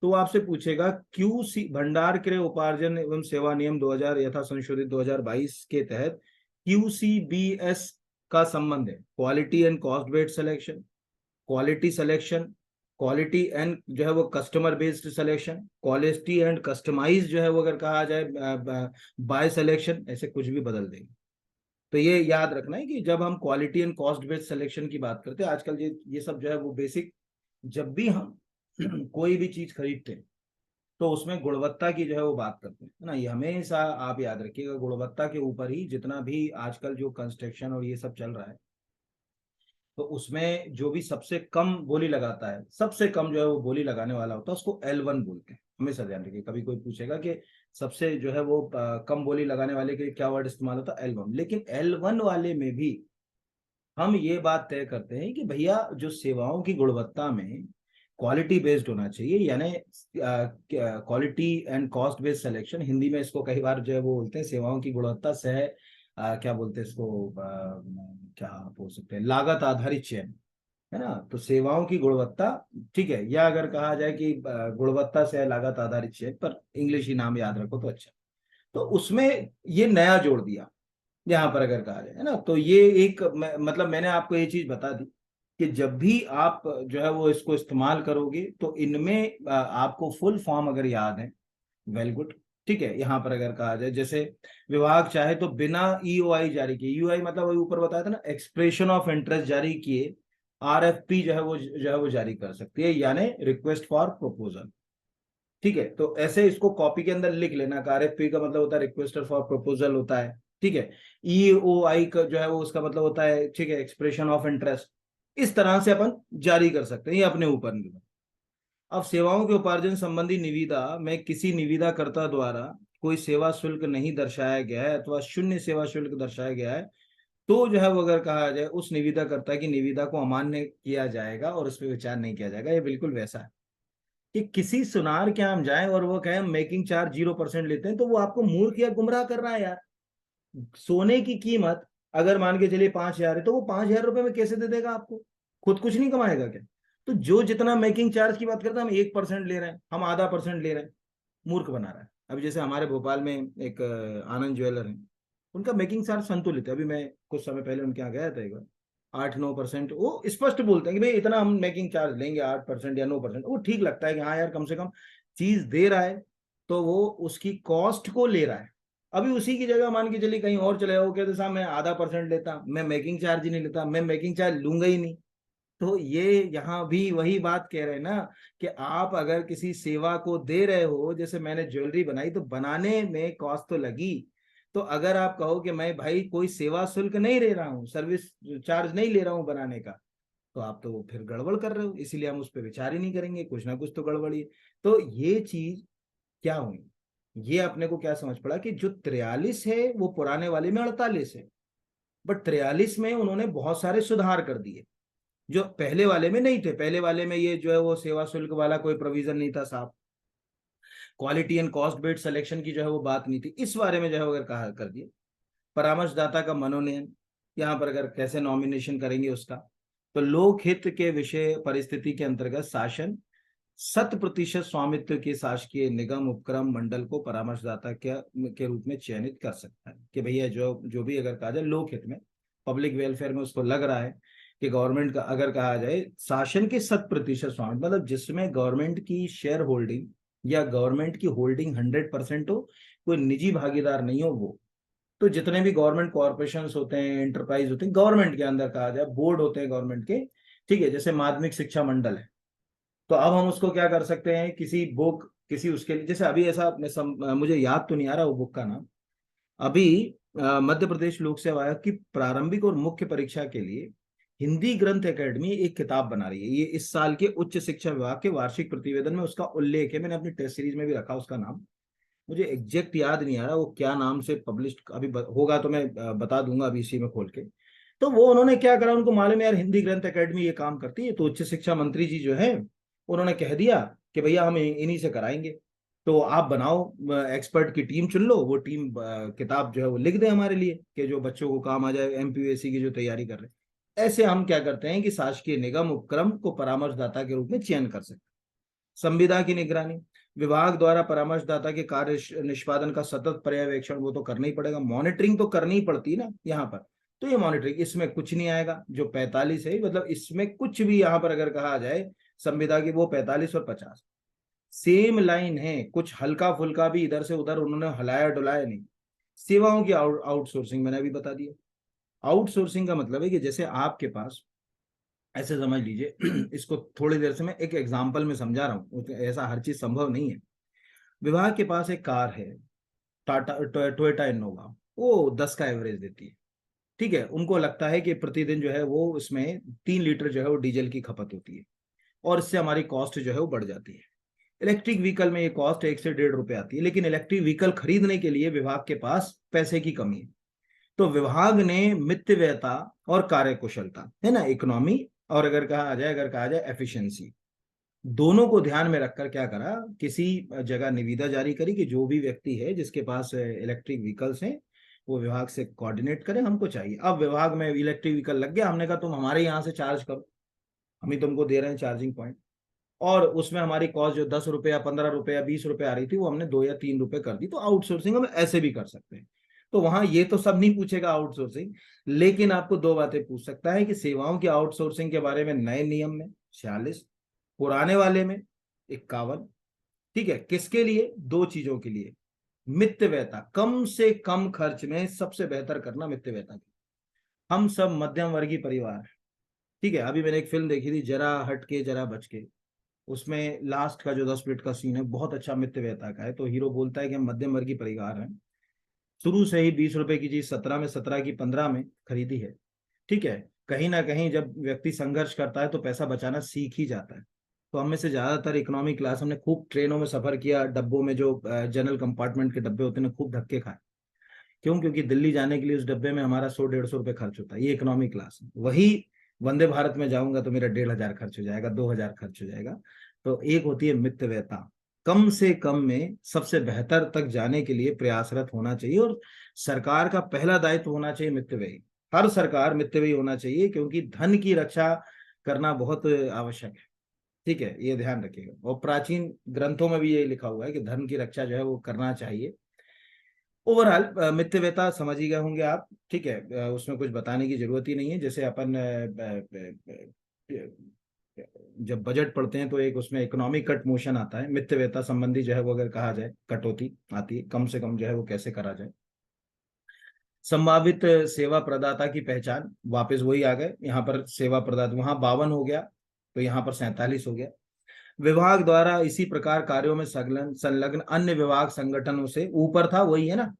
Speaker 1: तो वो आपसे पूछेगा QC, भंडार क्रय उपार्जन एवं सेवा नियम 2000 यथा संशोधित 2022 के तहत QCBS का संबंध है quality and cost based selection, quality selection, quality and जो है वो customer based selection, quality and customise जो है वो अगर कहा जाए बाय सिलेक्शन, ऐसे कुछ भी बदल देंगे। तो ये याद रखना है कि जब हम quality and cost based selection की बात करते हैं, आजकल ये सब जो है वो बेसिक, जब भी हम कोई भी चीज खरीदते हैं तो उसमें गुणवत्ता की जो है वो बात करते हैं, है ना। ये हमेशा आप याद रखिएगा, गुणवत्ता के ऊपर ही जितना भी आजकल जो कंस्ट्रक्शन और ये सब चल रहा है, तो उसमें जो भी सबसे कम बोली लगाता है, सबसे कम जो है वो बोली लगाने वाला होता है, उसको L1 बोलते हैं। हमेशा ध्यान रखिए, कभी कोई पूछेगा कि सबसे जो है वो कम बोली लगाने वाले के लिए क्या वर्ड इस्तेमाल होता है, L1। लेकिन L1 वाले में भी हम ये बात तय करते हैं कि भैया जो सेवाओं की गुणवत्ता में क्वालिटी बेस्ड होना चाहिए, यानी quality and cost based selection, Hindi में इसको कई बार जो है वो बोलते हैं सेवाओं की गुणवत्ता सह क्या बोलते हैं इसको, क्या बोल सकते हैं, लागत आधारित चयन, है ना। तो सेवाओं की गुणवत्ता, ठीक है, या अगर कहा जाए कि गुणवत्ता से लागत आधारित चयन, पर इंग्लिश ही नाम याद रखो तो अच्छा। तो उसमें ये नया जोड़ दिया यहाँ पर अगर कहा जाए, है ना। तो ये एक मतलब मैंने आपको ये चीज बता दी कि जब भी आप जो है वो इसको इस्तेमाल करोगे तो इनमें आपको फुल फॉर्म अगर याद है, वेल गुड, ठीक है। यहाँ पर अगर कहा जाए जैसे विभाग चाहे तो बिना EOI जारी किए, EOI मतलब वही ऊपर बताया था ना, एक्सप्रेशन ऑफ इंटरेस्ट जारी किए RFP जो है वो जारी कर सकती है, यानी रिक्वेस्ट फॉर प्रपोजल। ठीक है, तो ऐसे इसको कॉपी के अंदर लिख लेना, RFP का मतलब होता है रिक्वेस्ट फॉर प्रपोजल होता है, ठीक है। EOI का जो है वो उसका मतलब होता है, ठीक है, एक्सप्रेशन ऑफ इंटरेस्ट। इस तरह से अपन जारी कर सकते हैं, ये अपने ऊपर निर्भर। अब सेवाओं के उपार्जन संबंधी निविदा में किसी निविदाकर्ता द्वारा कोई सेवा शुल्क नहीं दर्शाया गया है अथवा शून्य सेवा शुल्क दर्शाया गया है, तो जो है वो अगर कहा जाए उस निविदाकर्ता की निविदा को अमान्य किया जाएगा और उस पर विचार नहीं किया जाएगा। ये बिल्कुल वैसा है कि किसी सुनार के हम जाएं और वो कहें मेकिंग चार्ज 0% लेते हैं, तो वो आपको मूर्ख या गुमराह कर रहा है यार। सोने की कीमत अगर मान के चलिए 5,000 है, तो वो 5,000 रुपए में कैसे दे देगा आपको, खुद कुछ नहीं कमाएगा क्या। तो जो जितना मेकिंग चार्ज की बात करते हैं, हम 1% ले रहे हैं, हम आधा परसेंट ले रहे हैं, मूर्ख बना रहा है। अभी जैसे हमारे भोपाल में एक आनंद ज्वेलर है, उनका मेकिंग चार्ज संतुलित है। अभी मैं कुछ समय पहले उनके यहाँ गया था एक बार, 8-9%, वो स्पष्ट बोलते हैं कि भाई इतना हम मेकिंग चार्ज लेंगे, 8% या 9%, वो ठीक लगता है कि हाँ यार कम से कम चीज दे रहा है तो वो उसकी कॉस्ट को ले रहा है। अभी उसी की जगह मान के चलिए कहीं और चले जाओ, कहते साहब मैं आधा परसेंट लेता, मैं मेकिंग चार्ज ही नहीं लेता, मैं मेकिंग चार्ज लूंगा ही नहीं। तो ये यहाँ भी वही बात कह रहे हैं ना कि आप अगर किसी सेवा को दे रहे हो, जैसे मैंने ज्वेलरी बनाई तो बनाने में कॉस्ट तो लगी, तो अगर आप कहो कि मैं भाई कोई सेवा शुल्क नहीं ले रहा हूँ, सर्विस चार्ज नहीं ले रहा हूँ बनाने का, तो आप तो फिर गड़बड़ कर रहे हो, इसीलिए हम उस पर विचार ही नहीं करेंगे, कुछ ना कुछ तो गड़बड़ी है। तो ये चीज क्या हुई, ये अपने को क्या समझ पड़ा कि जो 43 है वो पुराने वाले में 48 है, बट 43 में उन्होंने बहुत सारे सुधार कर दिए जो पहले वाले में नहीं थे। पहले वाले में ये जो है वो सेवा शुल्क वाला कोई प्रोविजन नहीं था साहब, quality and cost based selection की जो है वो बात नहीं थी। इस बारे में जो है अगर कहा कर दिया, परामर्शदाता का मनोनयन, यहाँ पर अगर कैसे नॉमिनेशन करेंगे उसका, तो लोक हित के विषय परिस्थिति के अंतर्गत शासन 100% स्वामित्व के शासकीय निगम उपक्रम मंडल को परामर्शदाता के रूप में चयनित कर सकता है कि भैया जो जो भी अगर कहा जाए लोक हित में, पब्लिक वेलफेयर में उसको लग रहा है कि गवर्नमेंट का अगर कहा जाए शासन के 100% स्वामित्व, मतलब जिसमें गवर्नमेंट की शेयर होल्डिंग या गवर्नमेंट की होल्डिंग 100% हो, कोई निजी भागीदार नहीं हो वो। तो जितने भी गवर्नमेंट कॉर्पोरेशन होते हैं, एंटरप्राइज होते हैं गवर्नमेंट के अंदर, कहा जाए बोर्ड होते हैं गवर्नमेंट के, ठीक है, जैसे माध्यमिक शिक्षा मंडल है, तो अब हम उसको क्या कर सकते हैं, किसी बुक, किसी उसके लिए, जैसे अभी ऐसा मुझे याद तो नहीं आ रहा वो बुक का नाम। अभी मध्य प्रदेश लोक सेवा आयोग की प्रारंभिक और मुख्य परीक्षा के लिए हिंदी ग्रंथ एकेडमी एक किताब बना रही है। ये इस साल के उच्च शिक्षा विभाग के वार्षिक प्रतिवेदन में उसका उल्लेख है। मैंने अपनी टेस्ट सीरीज में भी रखा उसका नाम, मुझे एग्जैक्ट याद नहीं आ रहा वो क्या नाम से पब्लिश अभी होगा तो मैं बता दूंगा अभी इसी में खोल के। तो वो उन्होंने क्या करा, उनको मालूम है यार हिंदी ग्रंथ एकेडमी ये काम करती है, तो उच्च शिक्षा मंत्री जी जो है उन्होंने कह दिया कि भैया हम इन्हीं से कराएंगे, तो आप बनाओ, एक्सपर्ट की टीम चुन लो, वो टीम किताब जो है वो लिख दे हमारे लिए कि जो बच्चों को काम आ जाए, एमपीयूएससी की जो तैयारी कर रहे हैं। ऐसे हम क्या करते हैं कि शासकीय निगम उपक्रम को परामर्शदाता के रूप में चयन कर सकते हैं। संविदा की निगरानी, विभाग द्वारा परामर्शदाता के कार्य निष्पादन का सतत पर्यवेक्षण, वो तो करना ही पड़ेगा, मॉनिटरिंग तो करनी ही पड़ती है ना यहाँ पर। तो ये मॉनिटरिंग, इसमें कुछ नहीं आएगा जो 45 है, मतलब इसमें कुछ भी यहाँ पर अगर कहा जाए संविदा की, वो 45 और 50 सेम लाइन है, कुछ हल्का फुल्का भी इधर से उधर उन्होंने हलाया डुलाया नहीं। सेवाओं की आउटसोर्सिंग मैंने अभी बता दिया। आउटसोर्सिंग का मतलब है कि जैसे आपके पास, ऐसे समझ लीजिए इसको थोड़ी देर से मैं एक एग्जांपल में समझा रहा हूँ, ऐसा हर चीज संभव नहीं है। विभाग के पास एक कार है, टाटा टोयोटा इनोवा, वो 10 का एवरेज देती है। ठीक है, उनको लगता है कि प्रतिदिन जो है वो उसमें 3 लीटर जो है वो डीजल की खपत होती है, और इससे हमारी कॉस्ट जो है वो बढ़ जाती है। इलेक्ट्रिक व्हीकल में ये कॉस्ट 1 से 1.5 रुपए आती है, लेकिन इलेक्ट्रिक व्हीकल खरीदने के लिए विभाग के पास पैसे की कमी है। तो विभाग ने मितव्ययता और कार्यकुशलता है ना, इकोनॉमी, और अगर कहा जाए एफिशिएंसी, दोनों को ध्यान में रखकर क्या करा, किसी जगह निविदा जारी करी कि जो भी व्यक्ति है जिसके पास इलेक्ट्रिक व्हीकल्स हैं वो विभाग से कोऑर्डिनेट करे, हमको चाहिए। अब विभाग में इलेक्ट्रिक व्हीकल लग गया, हमने कहा तुम हमारे यहाँ से चार्ज करो, हम ही तुमको दे रहे हैं चार्जिंग पॉइंट, और उसमें हमारी कॉस्ट जो 10 रुपये या 15 रुपये या 20 रुपये आ रही थी वो हमने 2 या 3 रुपये कर दी। तो आउटसोर्सिंग हम ऐसे भी कर सकते हैं। तो वहां ये तो सब नहीं पूछेगा आउटसोर्सिंग, लेकिन आपको दो बातें पूछ सकता है कि सेवाओं की आउटसोर्सिंग के बारे में नए नियम में 46, पुराने वाले में 51। ठीक है, किसके लिए, दो चीजों के लिए, मितव्ययता, कम से कम खर्च में सबसे बेहतर करना, मितव्ययता की। हम सब मध्यम वर्गीय परिवार है। ठीक है, अभी मैंने एक फिल्म देखी थी, जरा हट के जरा बच के, उसमें लास्ट का जो 10 मिनट का सीन है बहुत अच्छा मितव्ययता का है। तो हीरो बोलता है कि हम मध्यम वर्गीय परिवार हैं, शुरू से ही 20 रुपए की चीज 17 में, 17 की 15 में खरीदी है। ठीक है, कहीं ना कहीं जब व्यक्ति संघर्ष करता है तो पैसा बचाना सीख ही जाता है। तो हम में से ज्यादातर इकोनॉमी क्लास, हमने खूब ट्रेनों में सफर किया, डब्बों में जो जनरल कंपार्टमेंट के डब्बे होते हैं खूब धक्के खाए। क्यों? क्योंकि दिल्ली जाने के लिए उस डब्बे में हमारा 100-150 रुपये खर्च होता है, ये इकोनॉमी क्लास है। वही वंदे भारत में जाऊंगा तो मेरा 1,500 खर्च हो जाएगा, 2,000 खर्च हो जाएगा। तो एक होती है मितव्ययता, कम से कम में सबसे बेहतर तक जाने के लिए प्रयासरत होना चाहिए, और सरकार का पहला दायित्व होना चाहिए मितव्ययी। हर सरकार मितव्ययी होना चाहिए, क्योंकि धन की रक्षा करना बहुत आवश्यक है। ठीक है, ये ध्यान रखिएगा, और प्राचीन ग्रंथों में भी ये लिखा हुआ है कि धन की रक्षा जो है वो करना चाहिए। ओवरऑल मितव्ययता समझ ही गए होंगे आप। ठीक है, उसमें कुछ बताने की जरूरत ही नहीं है। जैसे अपन जब बजट पढ़ते हैं तो एक उसमें इकोनॉमिक कट मोशन आता है, मितव्ययता संबंधी जो है वो अगर कहा जाए कटौती आती है, कम से कम जो है वो कैसे करा जाए। संभावित सेवा प्रदाता की पहचान, वापस वही आ गए यहाँ पर, सेवा प्रदाता वहां 52 हो गया, तो यहाँ पर 47 हो गया। विभाग द्वारा इसी प्रकार कार्यों में संलग्न संलग्न अन्य विभाग संगठनों से, ऊपर था वही है ना,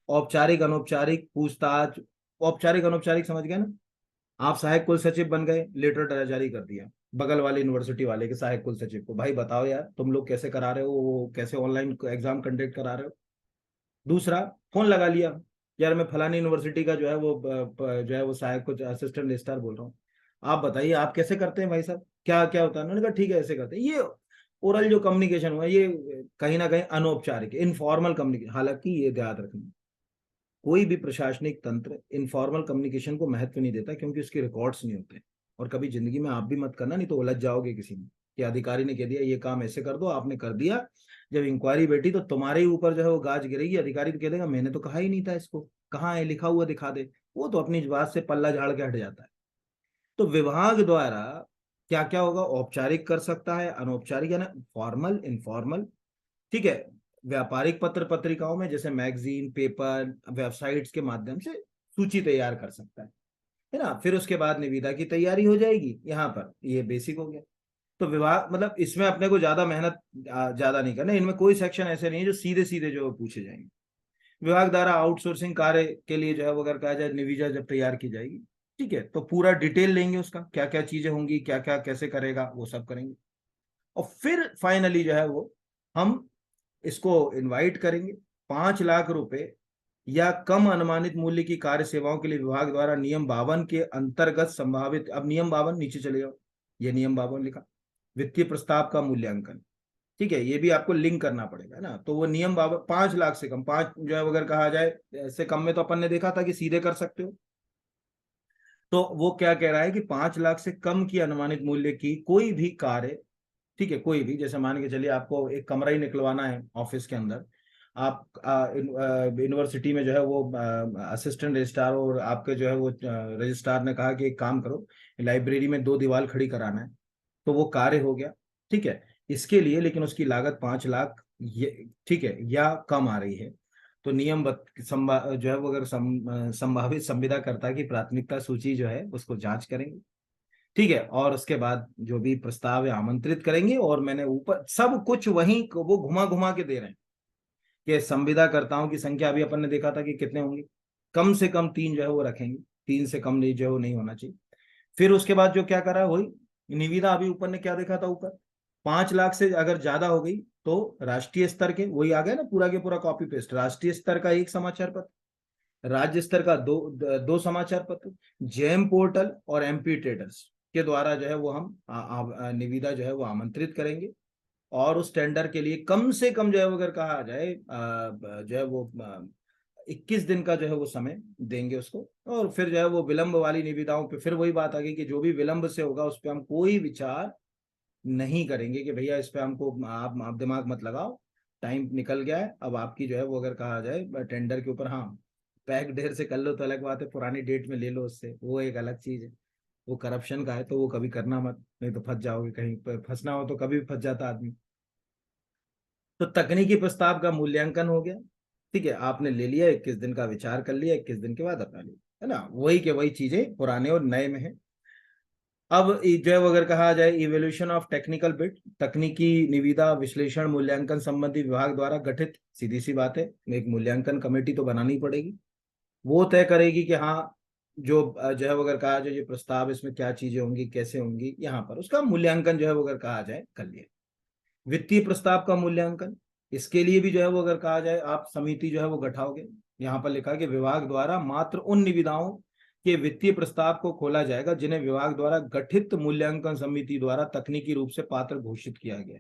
Speaker 1: औपचारिक अनौपचारिक पूछताछ। औपचारिक अनौपचारिक समझ गए ना, आप सहायक कुल सचिव बन गए, लेटर जारी कर दिया बगल वाली यूनिवर्सिटी वाले के सहायक कुल सचिव को, भाई बताओ यार तुम लोग कैसे करा रहे हो, वो कैसे ऑनलाइन एग्जाम कंडक्ट करा रहे हो। दूसरा, फोन लगा लिया, यार मैं फलानी यूनिवर्सिटी का जो है वो जो है वो सहायक कुछ असिस्टेंट रजिस्ट्रार बोल रहा हूँ, आप बताइए आप कैसे करते हैं भाई साहब, क्या क्या होता है। उन्होंने कहा ठीक है ऐसे करते हैं। ये ओरल जो कम्युनिकेशन हुआ ये कहीं ना कहीं अनौपचारिक इनफॉर्मल कम्युनिकेशन, हालांकि ये याद रखना, कोई भी प्रशासनिक तंत्र इनफॉर्मल कम्युनिकेशन को महत्व नहीं देता, क्योंकि उसके रिकॉर्ड्स नहीं होते। और कभी जिंदगी में आप भी मत करना, नहीं तो उलझ जाओगे किसी में, कि अधिकारी ने कह दिया ये काम ऐसे कर दो, आपने कर दिया, जब इंक्वायरी बैठी तो तुम्हारे ही ऊपर जो है वो गाज गिरेगी, अधिकारी तो कह देगा मैंने तो कहा ही नहीं था इसको, कहाँ है लिखा हुआ दिखा दे। वो तो अपनी बात से पल्ला झाड़ के हट जाता है। तो विभाग द्वारा क्या क्या होगा, औपचारिक कर सकता है, अनौपचारिक यानी फॉर्मल इनफॉर्मल। ठीक है, व्यापारिक पत्र पत्रिकाओं में जैसे मैगजीन पेपर वेबसाइट्स के माध्यम से सूची तैयार कर सकता है। है ना। फिर उसके बाद निविदा की तैयारी हो जाएगी, यहाँ पर ये बेसिक हो गया। तो विभाग मतलब इसमें अपने को ज्यादा मेहनत ज्यादा नहीं करना, इनमें कोई सेक्शन ऐसे नहीं है जो सीधे सीधे जो पूछे जाएंगे। विभाग द्वारा आउटसोर्सिंग कार्य के लिए जो है वो अगर कहा जाए निविदा जब तैयार की जाएगी, ठीक है, तो पूरा डिटेल लेंगे उसका क्या क्या चीजें होंगी, क्या क्या कैसे करेगा, वो सब करेंगे। और फिर फाइनली जो है वो हम इसको इनवाइट करेंगे। 5 लाख रुपए या कम अनुमानित मूल्य की कार्य सेवाओं के लिए विभाग द्वारा नियम 52 के अंतर्गत संभावित, अब नियम 52 नीचे चले जाओ, ये नियम 52 लिखा, वित्तीय प्रस्ताव का मूल्यांकन, ठीक है, ये भी आपको लिंक करना पड़ेगा ना। तो वो नियम 5 लाख से कम, 5 जो है अगर कहा जाए ऐसे कम में तो अपन ने देखा था कि सीधे कर सकते हो। तो वो क्या कह रहा है कि 5 लाख से कम की अनुमानित मूल्य की कोई भी कार्य, ठीक है, कोई भी, जैसे मान के चलिए आपको एक कमरा ही निकलवाना है ऑफिस के अंदर, आप यूनिवर्सिटी में जो है वो असिस्टेंट रजिस्ट्रार और आपके जो है वो रजिस्ट्रार ने कहा कि एक काम करो, लाइब्रेरी में 2 दीवार खड़ी कराना है, तो वो कार्य हो गया, ठीक है, इसके लिए, लेकिन उसकी लागत 5 लाख ये, ठीक है, या कम आ रही है, तो नियम जो है वो अगर संभावित संविदाकर्ता की प्राथमिकता सूची जो है उसको जांच करेंगे, ठीक है, और उसके बाद जो भी प्रस्ताव है आमंत्रित करेंगे। और मैंने ऊपर सब कुछ वहीं वो घुमा घुमा के दे रहे हैं कि संविदाकर्ताओं की संख्या अभी अपन ने देखा था कि कितने होंगे, कम से कम 3 जो है वो रखेंगे, 3 से कम नहीं जो है वो नहीं होना चाहिए। फिर उसके बाद जो क्या करा वही निविदा, अभी ऊपर ने क्या देखा था, ऊपर 5 लाख से अगर ज्यादा हो गई तो राष्ट्रीय स्तर के, वही आ गया ना पूरा के पूरा कॉपी पेस्ट, राष्ट्रीय स्तर का 1 समाचार पत्र, राज्य स्तर का 2 समाचार पत्र, जेम पोर्टल और एमपी ट्रेडर्स के द्वारा जो है वो हम निविदा जो है वो आमंत्रित करेंगे। और उस टेंडर के लिए कम से कम जो है अगर कहा जाए जो है वो 21 दिन का जो है वो समय देंगे उसको। और फिर जो है वो विलंब वाली निविदाओं पे फिर वही बात आ गई कि जो भी विलंब से होगा उस पर हम कोई विचार नहीं करेंगे कि भैया इस पे हमको आप दिमाग मत लगाओ, टाइम निकल गया है, अब आपकी जो है वो अगर कहा जाए टेंडर के ऊपर, हाँ पैक ढेर से कर लो तो अलग बात है, पुरानी डेट में ले लो उससे, वो एक अलग चीज है, वो करप्शन का है, तो वो कभी करना मत, नहीं तो फंस जाओगे, कहीं पर फंसना हो तो कभी भी फंस जाता आदमी। तो तकनीकी प्रस्ताव का मूल्यांकन हो गया, ठीक है, आपने ले लिया, 21 दिन का विचार कर लिया, 21 दिन के बाद अपना लिया, है ना, वही के वही चीजें पुराने और नए में है। अब जो है वो अगर कहा जाए इवोल्यूशन ऑफ टेक्निकल बिट, तकनीकी निविदा विश्लेषण मूल्यांकन संबंधी विभाग द्वारा गठित, सीधी सी बात है, एक मूल्यांकन कमेटी तो बनानी पड़ेगी, वो तय करेगी कि हाँ जो जो है वो अगर कहा जाए ये प्रस्ताव इसमें क्या चीजें होंगी, कैसे होंगी, यहाँ पर उसका मूल्यांकन जो है वो अगर कहा जाए कर लिया। वित्तीय प्रस्ताव का मूल्यांकन, इसके लिए भी जो है वो अगर कहा जाए आप समिति जो है वो गठाओगे, यहाँ पर लिखा कि विभाग द्वारा मात्र उन निविदाओं के वित्तीय प्रस्ताव को खोला जाएगा जिन्हें विभाग द्वारा गठित मूल्यांकन समिति द्वारा तकनीकी रूप से पात्र घोषित किया गया,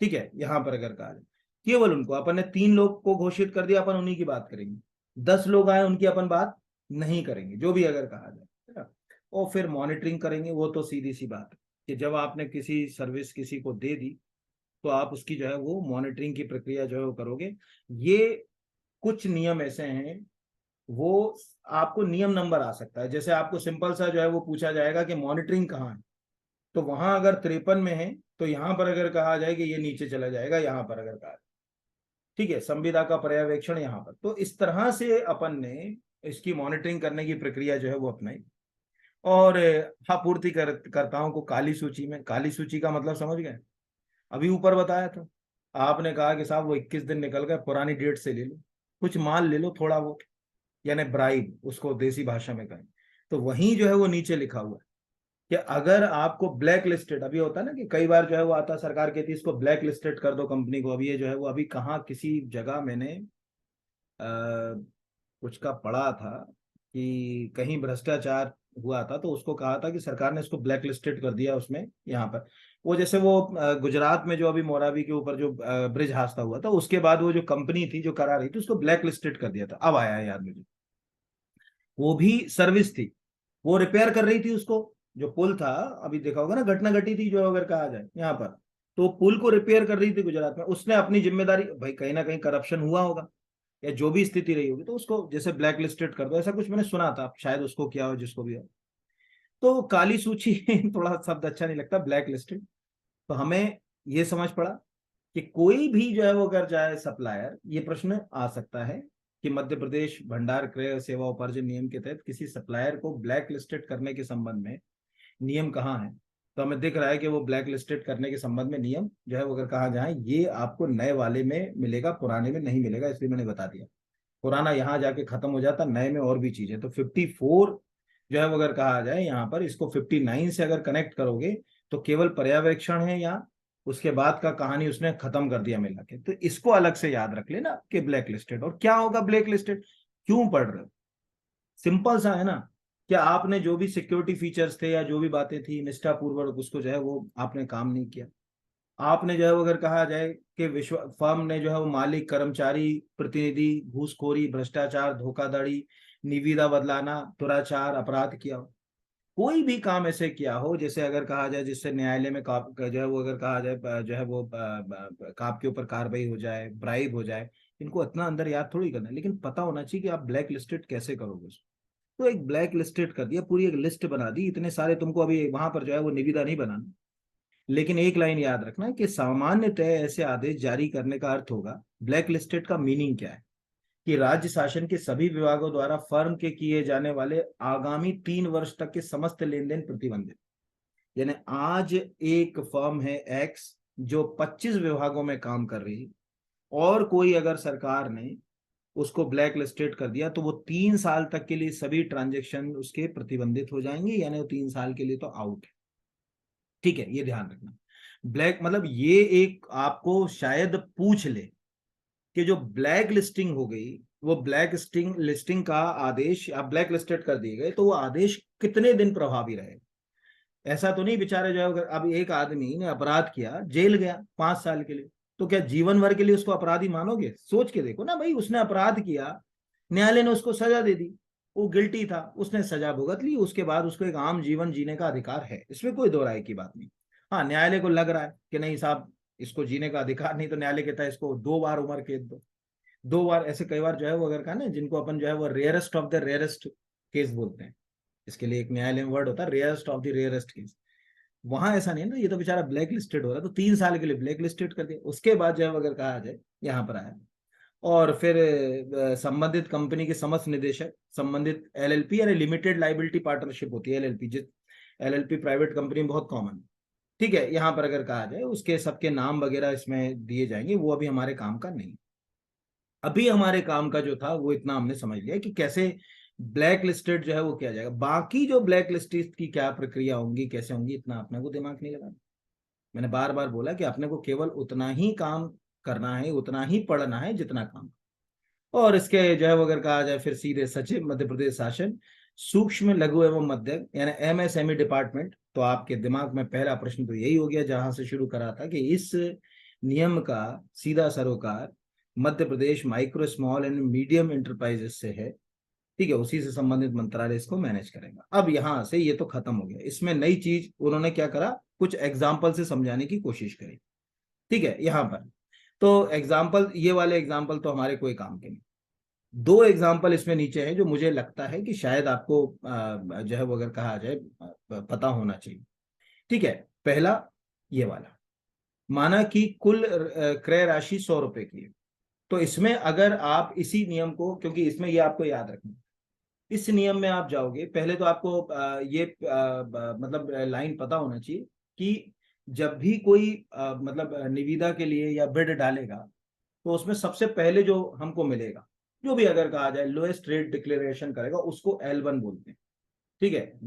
Speaker 1: ठीक है, यहाँ पर अगर कहा जाए केवल उनको, अपन ने 3 लोग को घोषित कर दिया, अपन उन्हीं की बात करेंगे, 10 लोग आए उनकी अपन बात नहीं करेंगे, जो भी अगर कहा जाए, है ना। और फिर मॉनिटरिंग करेंगे, वो तो सीधी सी बात है कि जब आपने किसी सर्विस किसी को दे दी तो आप उसकी जो है वो मॉनिटरिंग की प्रक्रिया जो है वो करोगे। ये कुछ नियम ऐसे हैं, वो आपको नियम नंबर आ सकता है, जैसे आपको सिंपल सा जो है वो पूछा जाएगा कि मॉनिटरिंग कहाँ है, तो वहां अगर 53 में है तो यहां पर अगर कहा जाए कि ये नीचे चला जाएगा, यहां पर अगर कहा, ठीक है, संविदा का पर्यवेक्षण यहाँ पर, तो इस तरह से अपन ने इसकी मॉनिटरिंग करने की प्रक्रिया जो है वो अपनाई। और हाँ, कर्ताओं को काली सूची में, काली सूची का मतलब समझ गए, अभी ऊपर बताया था, आपने कहा कि साहब वो 21 दिन निकल गए, पुरानी डेट से ले लो, कुछ माल ले लो थोड़ा बहुत, यानी ब्राइब उसको देसी भाषा में कहें, तो वहीं जो है वो नीचे लिखा हुआ है कि अगर आपको ब्लैक लिस्टेड, अभी होता है ना कि कई बार जो है वो आता, सरकार कहती है इसको ब्लैक लिस्टेड कर दो कंपनी को, अभी ये जो है वो अभी कहाँ किसी जगह मैंने कुछ का पढ़ा था कि कहीं भ्रष्टाचार हुआ था, तो उसको कहा था कि सरकार ने इसको ब्लैक लिस्टेड कर दिया उसमें, यहाँ पर वो जैसे वो गुजरात में जो अभी मोराबी के ऊपर जो ब्रिज हादसा हुआ था, उसके बाद वो जो कंपनी थी जो करा रही थी उसको ब्लैक लिस्टेड कर दिया था, अब आया है याद मुझे, वो भी सर्विस थी, वो रिपेयर कर रही थी उसको, जो पुल था, अभी देखा होगा ना घटना घटी थी जो अगर कहा जाए यहाँ पर, तो पुल को रिपेयर कर रही थी गुजरात में, उसने अपनी जिम्मेदारी, भाई कहीं ना कहीं करप्शन हुआ होगा या जो भी स्थिति रही होगी, तो उसको जैसे ब्लैक लिस्टेड कर दो, ऐसा कुछ मैंने सुना था, शायद उसको किया हो जिसको भी हो। तो काली सूची थोड़ा शब्द अच्छा नहीं लगता, ब्लैक लिस्टेड, तो हमें ये समझ पड़ा कि कोई भी जो है वो अगर चाहे सप्लायर, ये प्रश्न आ सकता है कि मध्य प्रदेश भंडार क्रय सेवा उपार्जन नियम के तहत किसी सप्लायर को ब्लैक लिस्टेड करने के संबंध में नियम कहाँ है। तो हमें दिख रहा है कि वो ब्लैक लिस्टेड करने के संबंध में नियम जो है वो अगर कहा जाए, ये आपको नए वाले में मिलेगा, पुराने में नहीं मिलेगा, इसलिए मैंने बता दिया। पुराना यहाँ जाके खत्म हो जाता, नए में और भी चीजें। तो 54 जो है वो अगर कहा जाए यहाँ पर, इसको 59 से अगर कनेक्ट करोगे तो केवल पर्यवेक्षण है, या उसके बाद का कहानी उसने खत्म कर दिया मिला के। तो इसको अलग से याद रख लेना कि ब्लैक लिस्टेड। और क्या होगा ब्लैक लिस्टेड, क्यों पढ़ रहे हो, सिंपल सा है ना। क्या आपने जो भी सिक्योरिटी फीचर्स थे या जो भी बातें थी निष्ठापूर्वक उसको जो है वो आपने काम नहीं किया। आपने जो है वो अगर कहा जाए कि विश्व फर्म ने जो है वो मालिक, कर्मचारी, प्रतिनिधि, घूसखोरी, भ्रष्टाचार, धोखाधड़ी, निविदा बदलाना, दुराचार, अपराध किया हो, कोई भी काम ऐसे किया हो जैसे अगर कहा जाए जिससे न्यायालय में काप जो है वो अगर कहा जाए जो है वो काप के ऊपर कार्रवाई हो जाए, ब्राइब हो जाए, इनको इतना अंदर याद थोड़ी करना है, लेकिन पता होना चाहिए कि आप ब्लैक लिस्टेड कैसे करोगे उसको। तो एक ब्लैक लिस्टेड कर दिया, पूरी एक लिस्ट बना दी, इतने सारे तुमको अभी वहां पर जो है वो निविदा नहीं बनाना। लेकिन एक लाइन याद रखना है कि सामान्यतः ऐसे आदेश जारी करने का अर्थ होगा, ब्लैक लिस्टेड का मीनिंग क्या है, कि राज्य शासन के सभी विभागों द्वारा फर्म के किए जाने वाले आगामी 3 वर्ष तक के समस्त लेन देन प्रतिबंधित। यानी आज एक फर्म है एक्स जो 25 विभागों में काम कर रही है, और कोई अगर सरकार ने उसको ब्लैक लिस्टेड कर दिया तो वो 3 साल तक के लिए सभी ट्रांजेक्शन उसके प्रतिबंधित हो जाएंगे, यानी वो 3 साल के लिए तो आउट है। ठीक है, ये ध्यान रखना। ब्लैक मतलब ये एक आपको शायद पूछ ले कि जो ब्लैक लिस्टिंग हो गई, वो ब्लैक लिस्टिंग लिस्टिंग का आदेश आप ब्लैक लिस्टेड कर दिए गए तो वो आदेश कितने दिन प्रभावी रहेगा। ऐसा तो नहीं बेचारे जो है, अगर अब एक आदमी ने अपराध किया, जेल गया 5 साल के लिए, तो क्या जीवन भर के लिए उसको अपराधी मानोगे? सोच के देखो ना भाई, उसने अपराध किया, न्यायालय ने उसको सजा दे दी, वो गिल्टी था, उसने सजा भुगत ली, उसके बाद उसको एक आम जीवन जीने का अधिकार है, इसमें कोई दो राय की बात नहीं। हाँ, न्यायालय को लग रहा है कि नहीं साहब इसको जीने का अधिकार नहीं, तो न्यायालय कहता है इसको 2 बार उम्र कैद दो। 2 बार, ऐसे कई बार जो है वो अगर कहा ना, जिनको अपन जो है वो rarest of the rarest case बोलते हैं, इसके लिए एक न्यायालय में वर्ड होता है rarest of the rarest case. वहां ऐसा नहीं है ना, ये तो बेचारा ब्लैक लिस्टेड हो रहा है, तो 3 साल के लिए ब्लैक लिस्टेड कर दिया। उसके बाद जो है अगर कहा जाए यहाँ पर आया, और फिर संबंधित कंपनी के समस्त निदेशक, संबंधित एलएलपी यानी लिमिटेड लाइबिलिटी पार्टनरशिप होती है एलएलपी, जिस एलएलपी प्राइवेट कंपनी में बहुत कॉमन। ठीक है, यहाँ पर अगर कहा जाए उसके सबके नाम वगैरह इसमें दिए जाएंगे, वो अभी हमारे काम का नहीं। अभी हमारे काम का जो था वो इतना हमने समझ लिया कि कैसे ब्लैक लिस्टेड जो है वो किया जाएगा। बाकी जो ब्लैक लिस्टेड की क्या प्रक्रिया होंगी, कैसे होंगी, इतना अपने को दिमाग नहीं लगाना। मैंने बार बार बोला कि अपने को केवल उतना ही काम करना है, उतना ही पढ़ना है जितना काम। और इसके जो है वो अगर कहा जाए फिर सीधे सचिव मध्य प्रदेश शासन सूक्ष्म लघु एवं मध्यम यानी एमएसएमई डिपार्टमेंट। तो आपके दिमाग में पहला प्रश्न तो यही हो गया जहां से शुरू करा था कि इस नियम का सीधा सरोकार Madhya Pradesh micro small and medium enterprises से है। ठीक है, उसी से संबंधित मंत्रालय इसको मैनेज करेगा। अब यहां से ये तो खत्म हो गया, इसमें नई चीज उन्होंने क्या करा, कुछ एग्जाम्पल से समझाने की कोशिश करी। ठीक है, यहाँ पर तो एग्जाम्पल, ये वाले एग्जाम्पल तो हमारे कोई काम के नहीं। 2 एग्जाम्पल इसमें नीचे हैं जो मुझे लगता है कि शायद आपको जो है वो अगर कहा जाए पता होना चाहिए। ठीक है, पहला ये वाला, माना कि कुल क्रय राशि 100 रुपए की है। तो इसमें अगर आप इसी नियम को, क्योंकि इसमें ये आपको याद रखना, इस नियम में आप जाओगे पहले तो आपको ये मतलब लाइन पता होना चाहिए कि जब भी कोई मतलब निविदा के लिए या बिड डालेगा तो उसमें सबसे पहले जो हमको मिलेगा, जो भी अगर कहा जाए लोएस्ट रेट डिक्लेरेशन करेगा उसको L1 बोलते हैं। ठीक है,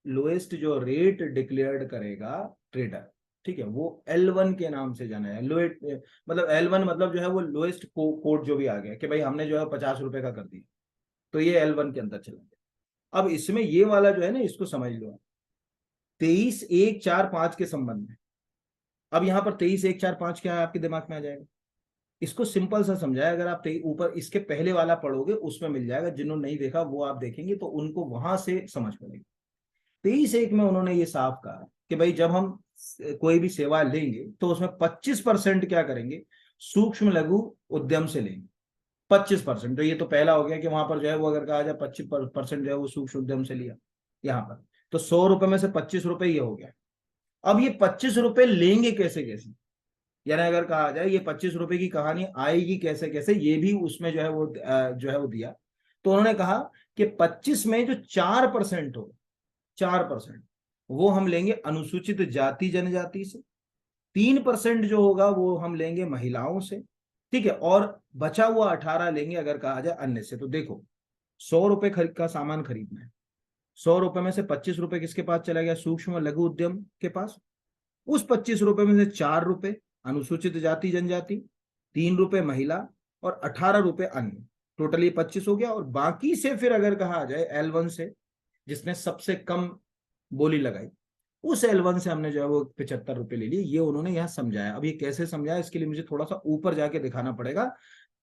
Speaker 1: लोएस्ट जो रेट डिक्लेयर्ड करेगा ट्रेडर, ठीक है, वो L1 के नाम से जाना है। लोएस्ट मतलब L1 मतलब जो है वो लोएस्ट कोड जो भी आ गया कि भाई हमने जो है 50 रुपए का कर दिया, तो ये L1 के अंदर चला गया। अब इसमें ये वाला जो है ना, इसको समझ लो 23.1.4.5 के संबंध में। अब यहाँ पर 23.1.4.5 क्या है आपके दिमाग में आ जाएगा। इसको सिंपल सा समझाया, अगर आप ऊपर इसके पहले वाला पढ़ोगे उसमें मिल जाएगा, जिन्होंने नहीं देखा वो आप देखेंगे तो उनको वहां से समझ पड़ेगी। 23.1 में उन्होंने ये साफ कहा कि भाई जब हम कोई भी सेवा लेंगे तो उसमें 25% क्या करेंगे, सूक्ष्म लघु उद्यम से लेंगे। 25%, तो ये तो पहला हो गया कि वहां पर जो है वो अगर कहा जाए 25% जो है वो सूक्ष्म उद्यम से लिया यहाँ पर। तो 100 रुपए में से 25 रुपए ये हो गया। अब ये 25 रुपए लेंगे कैसे कैसे, यानी अगर कहा जाए ये 25 रुपए की कहानी आएगी कैसे कैसे, ये भी उसमें जो है वो जो है वो दिया। तो उन्होंने कहा कि 25 में जो 4% हो, 4% वो हम लेंगे अनुसूचित जाति जनजाति से, 3% जो होगा वो हम लेंगे महिलाओं से, ठीक है, और बचा हुआ 18 लेंगे अगर कहा जाए अन्य से। तो देखो 100 रुपए का सामान खरीदना है, 100 रुपए में से 25 रुपए किसके पास चला गया, सूक्ष्म और लघु उद्यम के पास। उस 25 रुपए में से 4 रुपए अनुसूचित जाति जनजाति, 3 रुपए महिला और 18 रुपए अन्य, टोटली 25 हो गया। और बाकी से फिर अगर कहा जाए L1 से, जिसने सबसे कम बोली लगाई, उस L1 से हमने जो है वो 75 रुपए ले लिए। ये उन्होंने यहाँ समझाया। अब ये कैसे समझाया, इसके लिए मुझे थोड़ा सा ऊपर जाके दिखाना पड़ेगा।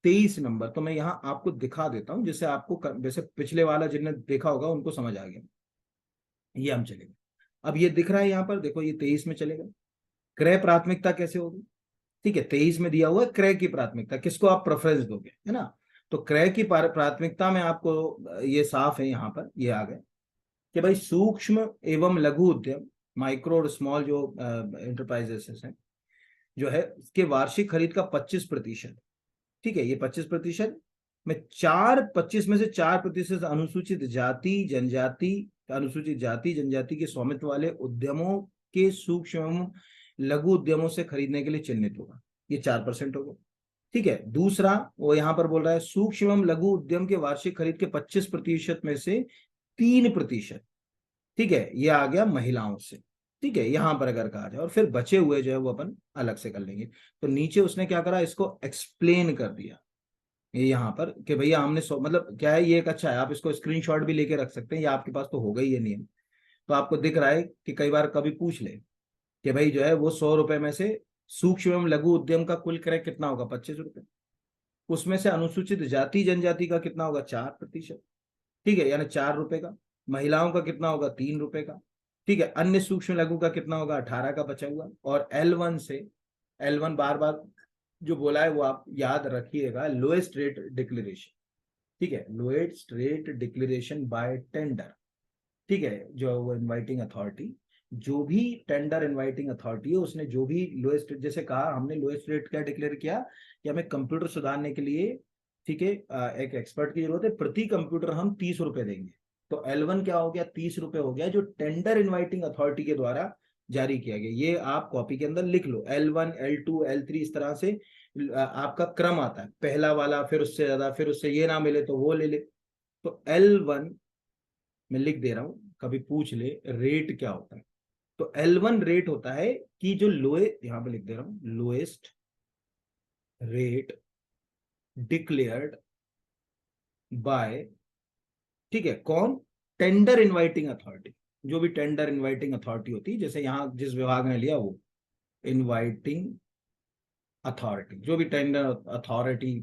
Speaker 1: 23 नंबर तो मैं यहाँ आपको दिखा देता हूँ, जिससे आपको वैसे पिछले वाला जिनने देखा होगा उनको समझ आ गया। ये हम चलेंगे, अब ये दिख रहा है यहाँ पर, देखो ये 23 में चलेगा। क्रय प्राथमिकता कैसे होगी, ठीक है, 23 में दिया हुआ है क्रय की प्राथमिकता, किसको आप प्रेफरेंस दोगे, है ना। तो क्रय की प्राथमिकता में आपको ये साफ है यहाँ पर, ये आ गए कि भाई सूक्ष्म एवं लघु उद्यम, माइक्रो और स्मॉल जो एंटरप्राइजेस हैं, जो है इसके वार्षिक खरीद का 25%, ठीक है, ये 25% में 25 में से 4% अनुसूचित जाति जनजाति, अनुसूचित जाति जनजाति के स्वामित्व वाले उद्यमों के सूक्ष्म एवं लघु उद्यमों से खरीदने के लिए चिन्हित होगा। ये 4% होगा, ठीक है। दूसरा वो यहां पर बोल रहा है सूक्ष्म एवं लघु उद्यम के वार्षिक खरीद के 25% में से 3%, ठीक है, ये आ गया महिलाओं से, ठीक है, यहां पर अगर कहा जाए। और फिर बचे हुए जो है वो अपन अलग से कर लेंगे। तो नीचे उसने क्या करा, इसको एक्सप्लेन कर दिया ये यहाँ पर कि भैया हमने मतलब क्या है, ये एक अच्छा है, आप इसको स्क्रीनशॉट भी लेके रख सकते हैं, या आपके पास तो होगा ही ये नियम। तो आपको दिख रहा है कि कई बार कभी पूछ ले कि भाई जो है वो 100 रुपए में से सूक्ष्म एवं लघु उद्यम का कुल क्रय कितना होगा, 25 रुपए, उसमें से अनुसूचित जाति जनजाति का कितना होगा, 4%, ठीक है, यानी 4 रुपए का। महिलाओं का कितना होगा, 3 रुपए का, ठीक है। अन्य सूक्ष्म लघु का कितना होगा, 18 का बचा हुआ। और L1 से, L1 बार बार जो बोला है वो आप याद रखिएगा, लोएस्ट रेट डिक्लेरेशन, ठीक है, lowest rate declaration bye tender, ठीक है, जो वो इनवाइटिंग अथॉरिटी, जो भी टेंडर इनवाइटिंग अथॉरिटी है उसने जो भी लोएस्ट, जैसे कहा हमने लोएस्ट रेट क्या डिक्लेयर किया कि हमें कंप्यूटर सुधारने के लिए, ठीक है, एक एक्सपर्ट की जरूरत है, प्रति कंप्यूटर हम 30 रुपए देंगे। तो L1 क्या हो गया, 30 रुपए हो गया, जो टेंडर इनवाइटिंग अथॉरिटी के द्वारा जारी किया गया। ये आप कॉपी के अंदर लिख लो, L1 L2 L3 इस तरह से आपका क्रम आता है, पहला वाला, फिर उससे ज्यादा, फिर उससे ये ना मिले तो वो ले ले। तो L1 मैं लिख दे रहा हूं, कभी पूछ ले रेट क्या होता है। तो L1 रेट होता है कि जो यहां पे लिख दे रहा हूं, लोएस्ट रेट डिक्लेयर्ड बाय, ठीक है, कौन, टेंडर इनवाइटिंग अथॉरिटी। जो भी टेंडर इनवाइटिंग अथॉरिटी होती है, जैसे यहां जिस विभाग ने लिया वो इनवाइटिंग अथॉरिटी, जो भी टेंडर अथॉरिटी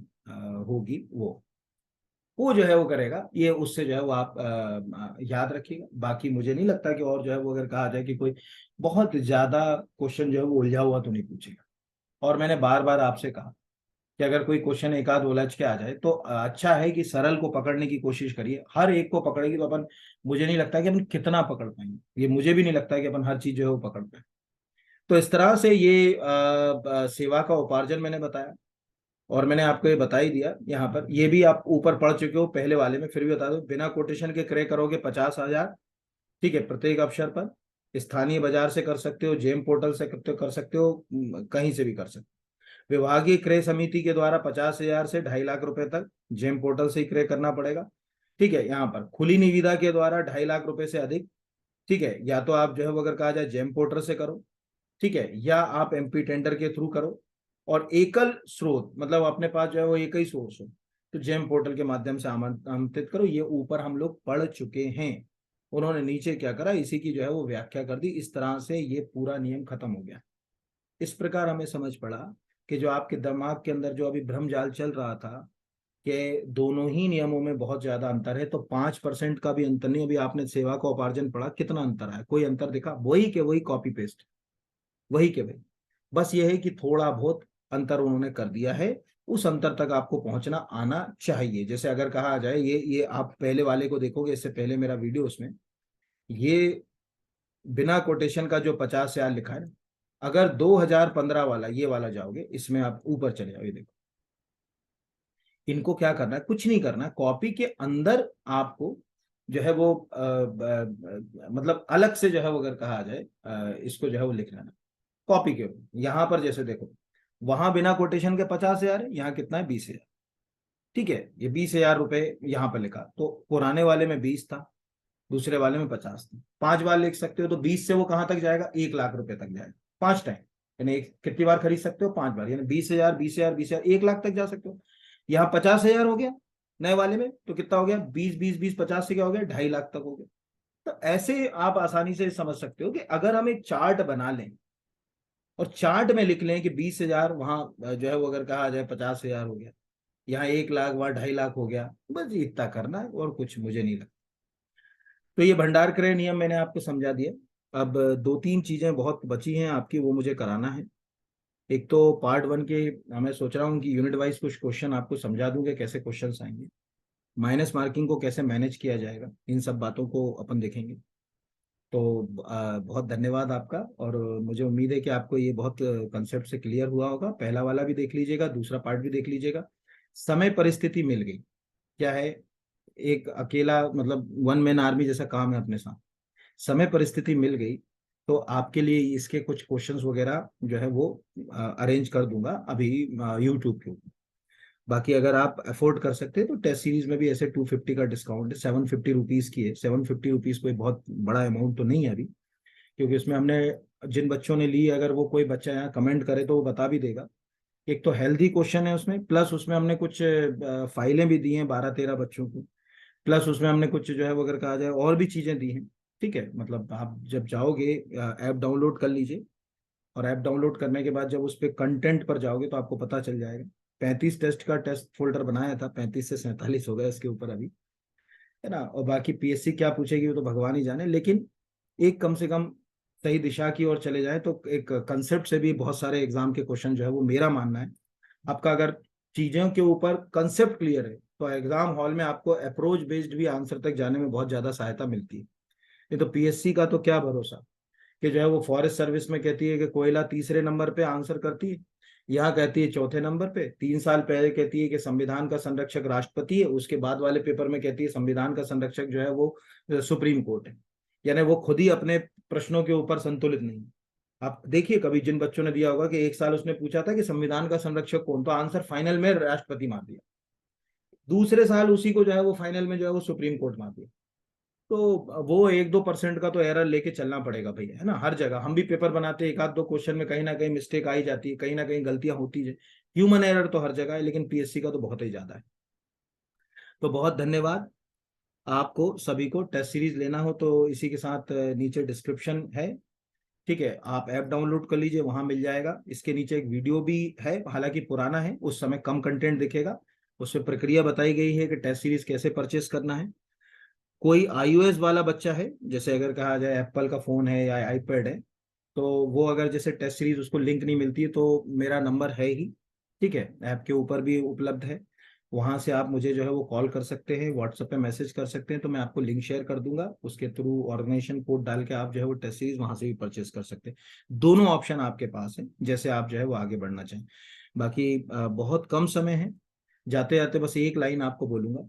Speaker 1: होगी वो जो है वो करेगा, ये उससे जो है वो आप याद रखिएगा। बाकी मुझे नहीं लगता कि और जो है वो अगर कहा जाए कि कोई बहुत ज्यादा क्वेश्चन जो है वो उलझा हुआ तो नहीं पूछेगा। और मैंने बार बार आपसे कहा कि अगर कोई क्वेश्चन एक आध उलझ के आ जाए तो अच्छा है कि सरल को पकड़ने की कोशिश करिए। हर एक को पकड़ेगी तो अपन, मुझे नहीं लगता कि अपन कितना पकड़ पाएंगे, ये मुझे भी नहीं लगता कि अपन हर चीज जो है वो पकड़ पाए। तो इस तरह से ये सेवा का उपार्जन मैंने बताया, और मैंने आपको ये बता ही दिया यहाँ पर, ये भी आप ऊपर पढ़ चुके हो पहले वाले में, फिर भी बता दो, बिना कोटेशन के क्रय करोगे 50,000, ठीक है, प्रत्येक अवसर पर। स्थानीय बाजार से कर सकते हो, जेम पोर्टल से कर सकते हो, कहीं से भी कर सकते हो। विभागीय क्रय समिति के द्वारा 50,000 से 2.5 लाख रुपए तक जेम पोर्टल से ही क्रय करना पड़ेगा, ठीक है। यहाँ पर खुली निविदा के द्वारा 2.5 लाख रुपए से अधिक, ठीक है, या तो आप जो है वो अगर कहा जाए जेम पोर्टल से करो, ठीक है, या आप MP टेंडर के थ्रू करो। और एकल स्रोत मतलब अपने पास जो है वो एक ही सोर्स हो, तो जेम पोर्टल के माध्यम से आमंत्रित करो। ये ऊपर हम लोग पढ़ चुके हैं। उन्होंने नीचे क्या करा, इसी की जो है वो व्याख्या कर दी। इस तरह से ये पूरा नियम खत्म हो गया। इस प्रकार हमें समझ पड़ा कि जो आपके दिमाग के अंदर जो अभी भ्रमजाल चल रहा था कि दोनों ही नियमों में बहुत ज्यादा अंतर है, तो 5% का भी अंतर नहीं। अभी आपने सेवा का उपार्जन पढ़ा, कितना अंतर है, कोई अंतर दिखा, वही के वही कॉपी पेस्ट, वही के वही। बस ये है कि थोड़ा बहुत अंतर उन्होंने कर दिया है, उस अंतर तक आपको पहुंचना आना चाहिए। जैसे अगर कहा जाए, ये आप पहले वाले को देखोगे, इससे पहले मेरा वीडियो, उसमें ये बिना कोटेशन का जो 50,000 लिखा है, अगर 2015 वाला ये वाला जाओगे, इसमें आप ऊपर चले जाओ, ये देखो, इनको क्या करना है, कुछ नहीं करना है, कॉपी के अंदर आपको जो है वो मतलब अलग से जो है वो अगर कहा जाए इसको जो है वो लिख लेना कॉपी के ऊपर। यहाँ पर जैसे देखो, वहां बिना कोटेशन के 50,000 है, यहाँ कितना है, 20,000। ठीक है, ये 20,000 रुपए यहाँ पर लिखा, तो पुराने वाले में 20 था, दूसरे वाले में 50 था, 5 बार लिख सकते हो, तो 20 से वो कहाँ तक जाएगा, 1 लाख रुपए तक जाएगा, 5 टाइम। यानी कितनी बार खरीद सकते हो, 5 बार, यानी 20,000, 20,000, 20,000, 1 लाख तक जा सकते हो। यहाँ 50,000 हो गया नए वाले में, तो कितना हो गया, 20, 20, 20, 50 से क्या हो गया, 2.5 लाख तक हो गया। तो ऐसे आप आसानी से समझ सकते हो कि अगर हम एक चार्ट बना लें और चार्ट में लिख लें कि 20,000 वहां जो है वो अगर कहा जाए 50,000 हो गया, यहाँ 1 लाख, वहां 2.5 लाख हो गया, बस इतना करना है और कुछ मुझे नहीं लगता। तो ये भंडार क्रय नियम मैंने आपको समझा दिया। अब 2-3 चीजें बहुत बची हैं आपकी, वो मुझे कराना है। एक तो पार्ट 1 के मैं सोच रहा हूँ कि यूनिट वाइज कुछ क्वेश्चन आपको समझा दूंगे, कैसे क्वेश्चन आएंगे, माइनस मार्किंग को कैसे मैनेज किया जाएगा, इन सब बातों को अपन देखेंगे। तो बहुत धन्यवाद आपका, और मुझे उम्मीद है कि आपको ये बहुत कंसेप्ट से क्लियर हुआ होगा। पहला वाला भी देख लीजिएगा, दूसरा पार्ट भी देख लीजिएगा। समय परिस्थिति मिल गई, क्या है, एक अकेला मतलब वन मैन आर्मी जैसा काम है अपने साथ। समय परिस्थिति मिल गई तो आपके लिए इसके कुछ क्वेश्चंस वगैरह जो है वो अरेंज कर दूंगा अभी यूट्यूब के ऊपर। बाकी अगर आप अफोर्ड कर सकते हैं तो टेस्ट सीरीज में भी ऐसे 250 का डिस्काउंट है, 750 रुपीज की है। 750 रुपीज कोई बहुत बड़ा अमाउंट तो नहीं है अभी, क्योंकि उसमें हमने जिन बच्चों ने ली, अगर वो कोई बच्चा यहाँ कमेंट करे तो वो बता भी देगा। एक तो हेल्दी क्वेश्चन है उसमें, प्लस उसमें हमने कुछ फाइलें भी दी हैं 12-13 बच्चों को, प्लस उसमें हमने कुछ जो है वो अगर कहा जाए और भी चीजें दी हैं। ठीक है, मतलब आप जब जाओगे ऐप डाउनलोड कर लीजिए, और ऐप डाउनलोड करने के बाद जब उस पर कंटेंट पर जाओगे तो आपको पता चल जाएगा। 35 टेस्ट का टेस्ट फोल्डर बनाया था, 35 से 47 हो गए इसके ऊपर अभी, है ना। और बाकी पीएससी क्या पूछेगी वो तो भगवान ही जाने, लेकिन एक कम से कम सही दिशा की ओर चले जाए तो एक कंसेप्ट से भी बहुत सारे एग्जाम के क्वेश्चन जो है वो, मेरा मानना है, आपका अगर चीजों के ऊपर कंसेप्ट क्लियर है तो एग्जाम हॉल में आपको अप्रोच बेस्ड भी आंसर तक जाने में बहुत ज्यादा सहायता मिलती है। नहीं तो पीएससी का तो क्या भरोसा कि जो है वो फॉरेस्ट सर्विस में कहती है कि कोयला तीसरे नंबर पे आंसर करती है, यहाँ कहती है चौथे नंबर पे, 3 साल पहले कहती है कि संविधान का संरक्षक राष्ट्रपति है, उसके बाद वाले पेपर में कहती है संविधान का संरक्षक जो है वो सुप्रीम कोर्ट है। यानी वो खुद ही अपने प्रश्नों के ऊपर संतुलित नहीं है। आप देखिए कभी जिन बच्चों ने दिया होगा कि एक साल उसने पूछा था कि संविधान का संरक्षक कौन, तो आंसर फाइनल में राष्ट्रपति मार दिया, दूसरे साल उसी को जो है वो फाइनल में जो है वो सुप्रीम कोर्ट मार दिया। तो वो 1-2% का तो एरर लेके चलना पड़ेगा भैया, है ना। हर जगह हम भी पेपर बनाते हैं, 1-2 क्वेश्चन में कहीं ना कहीं मिस्टेक आई जाती है, कहीं ना कहीं गलतियां होती है, ह्यूमन एरर तो हर जगह है, लेकिन पीएससी का तो बहुत ही ज्यादा है। तो बहुत धन्यवाद आपको सभी को। टेस्ट सीरीज लेना हो तो इसी के साथ नीचे डिस्क्रिप्शन है, ठीक है, आप ऐप डाउनलोड कर लीजिए, वहां मिल जाएगा। इसके नीचे एक वीडियो भी है, हालांकि पुराना है, उस समय कम कंटेंट दिखेगा, उसमें प्रक्रिया बताई गई है कि टेस्ट सीरीज कैसे परचेस करना है। कोई आईओएस वाला बच्चा है, जैसे अगर कहा जाए एप्पल का फोन है या आईपैड है, तो वो अगर जैसे टेस्ट सीरीज उसको लिंक नहीं मिलती है तो मेरा नंबर है ही, ठीक है, ऐप के ऊपर भी उपलब्ध है, वहां से आप मुझे जो है वो कॉल कर सकते हैं, व्हाट्सएप पे मैसेज कर सकते हैं, तो मैं आपको लिंक शेयर कर दूंगा, उसके थ्रू ऑर्गेनाइजेशन कोड डाल के आप जो है वो टेस्ट सीरीज वहां से भी परचेज कर सकते हैं। दोनों ऑप्शन आपके पास है, जैसे आप जो है वो आगे बढ़ना चाहें। बाकी बहुत कम समय है, जाते जाते बस एक लाइन आपको बोलूंगा,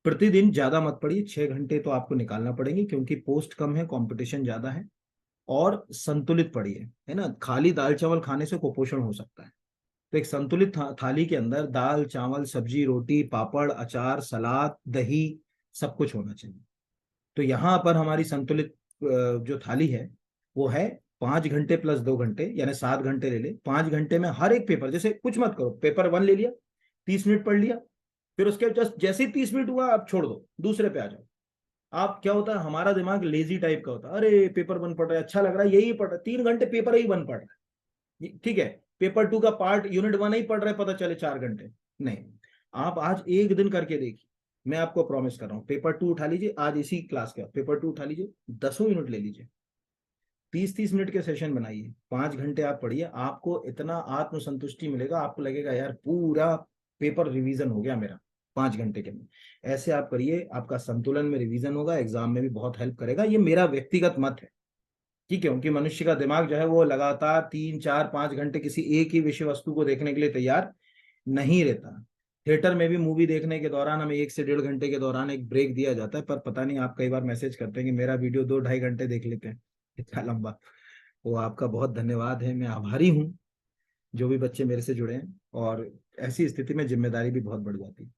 Speaker 1: प्रतिदिन ज्यादा मत पढ़िए, 6 घंटे तो आपको निकालना पड़ेंगे, क्योंकि पोस्ट कम है, कंपटीशन ज्यादा है। और संतुलित पढ़िए, है ना, खाली दाल चावल खाने से कुपोषण हो सकता है। तो एक संतुलित थाली के अंदर दाल चावल सब्जी रोटी पापड़ अचार सलाद दही सब कुछ होना चाहिए। तो यहाँ पर हमारी संतुलित जो थाली है वो है 5 घंटे प्लस 2 घंटे, यानी 7 घंटे ले ले। 5 घंटे में हर एक पेपर, जैसे कुछ मत करो, पेपर 1 ले लिया, 30 मिनट पढ़ लिया, फिर उसके जस्ट जैसे ही 30 मिनट हुआ आप छोड़ दो, दूसरे पे आ जाओ। आप क्या होता है, हमारा दिमाग लेजी टाइप का होता है, अरे पेपर 1 पढ़ रहा है, अच्छा लग रहा है, यही पढ़ रहा है, 3 घंटे पेपर 1 पढ़ रहा है, ठीक है, पेपर 2 का पार्ट यूनिट 1 ही पढ़ रहे हैं, पता चले 4 घंटे। नहीं, आप आज एक दिन करके देखिए, मैं आपको प्रॉमिस कर रहा हूँ, पेपर 2 उठा लीजिए, आज इसी क्लास का पेपर 2 उठा लीजिए, 10 मिनट ले लीजिए, 30-30 मिनट के सेशन बनाइए, 5 घंटे आप पढ़िए, आपको इतना आत्मसंतुष्टि मिलेगा, आपको लगेगा यार पूरा पेपर रिवीजन हो गया मेरा 5 घंटे के में। ऐसे आप करिए, आपका संतुलन में रिवीजन होगा, एग्जाम में भी बहुत हेल्प करेगा, ये मेरा व्यक्तिगत मत है। ठीक है, क्योंकि मनुष्य का दिमाग जो है वो लगातार 3 4 5 घंटे किसी एक ही विषय वस्तु को देखने के लिए तैयार नहीं रहता। थिएटर में भी मूवी देखने के दौरान हमें 1 से 1.5 घंटे के दौरान एक ब्रेक दिया जाता है, पर पता नहीं आप कई बार मैसेज करते हैं कि मेरा वीडियो 2 ढाई घंटे देख लेते हैं, इतना लंबा। वो आपका बहुत धन्यवाद है, मैं आभारी हूँ जो भी बच्चे मेरे से जुड़े हैं। और ऐसी स्थिति में जिम्मेदारी भी बहुत बढ़ जाती है।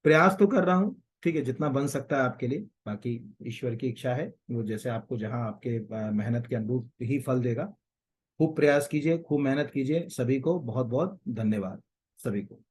Speaker 1: प्रयास तो कर रहा हूँ, ठीक है, जितना बन सकता है आपके लिए। बाकी ईश्वर की इच्छा है, वो जैसे आपको जहाँ आपके मेहनत के अनुरूप ही फल देगा। खूब प्रयास कीजिए, खूब मेहनत कीजिए। सभी को बहुत बहुत धन्यवाद, सभी को।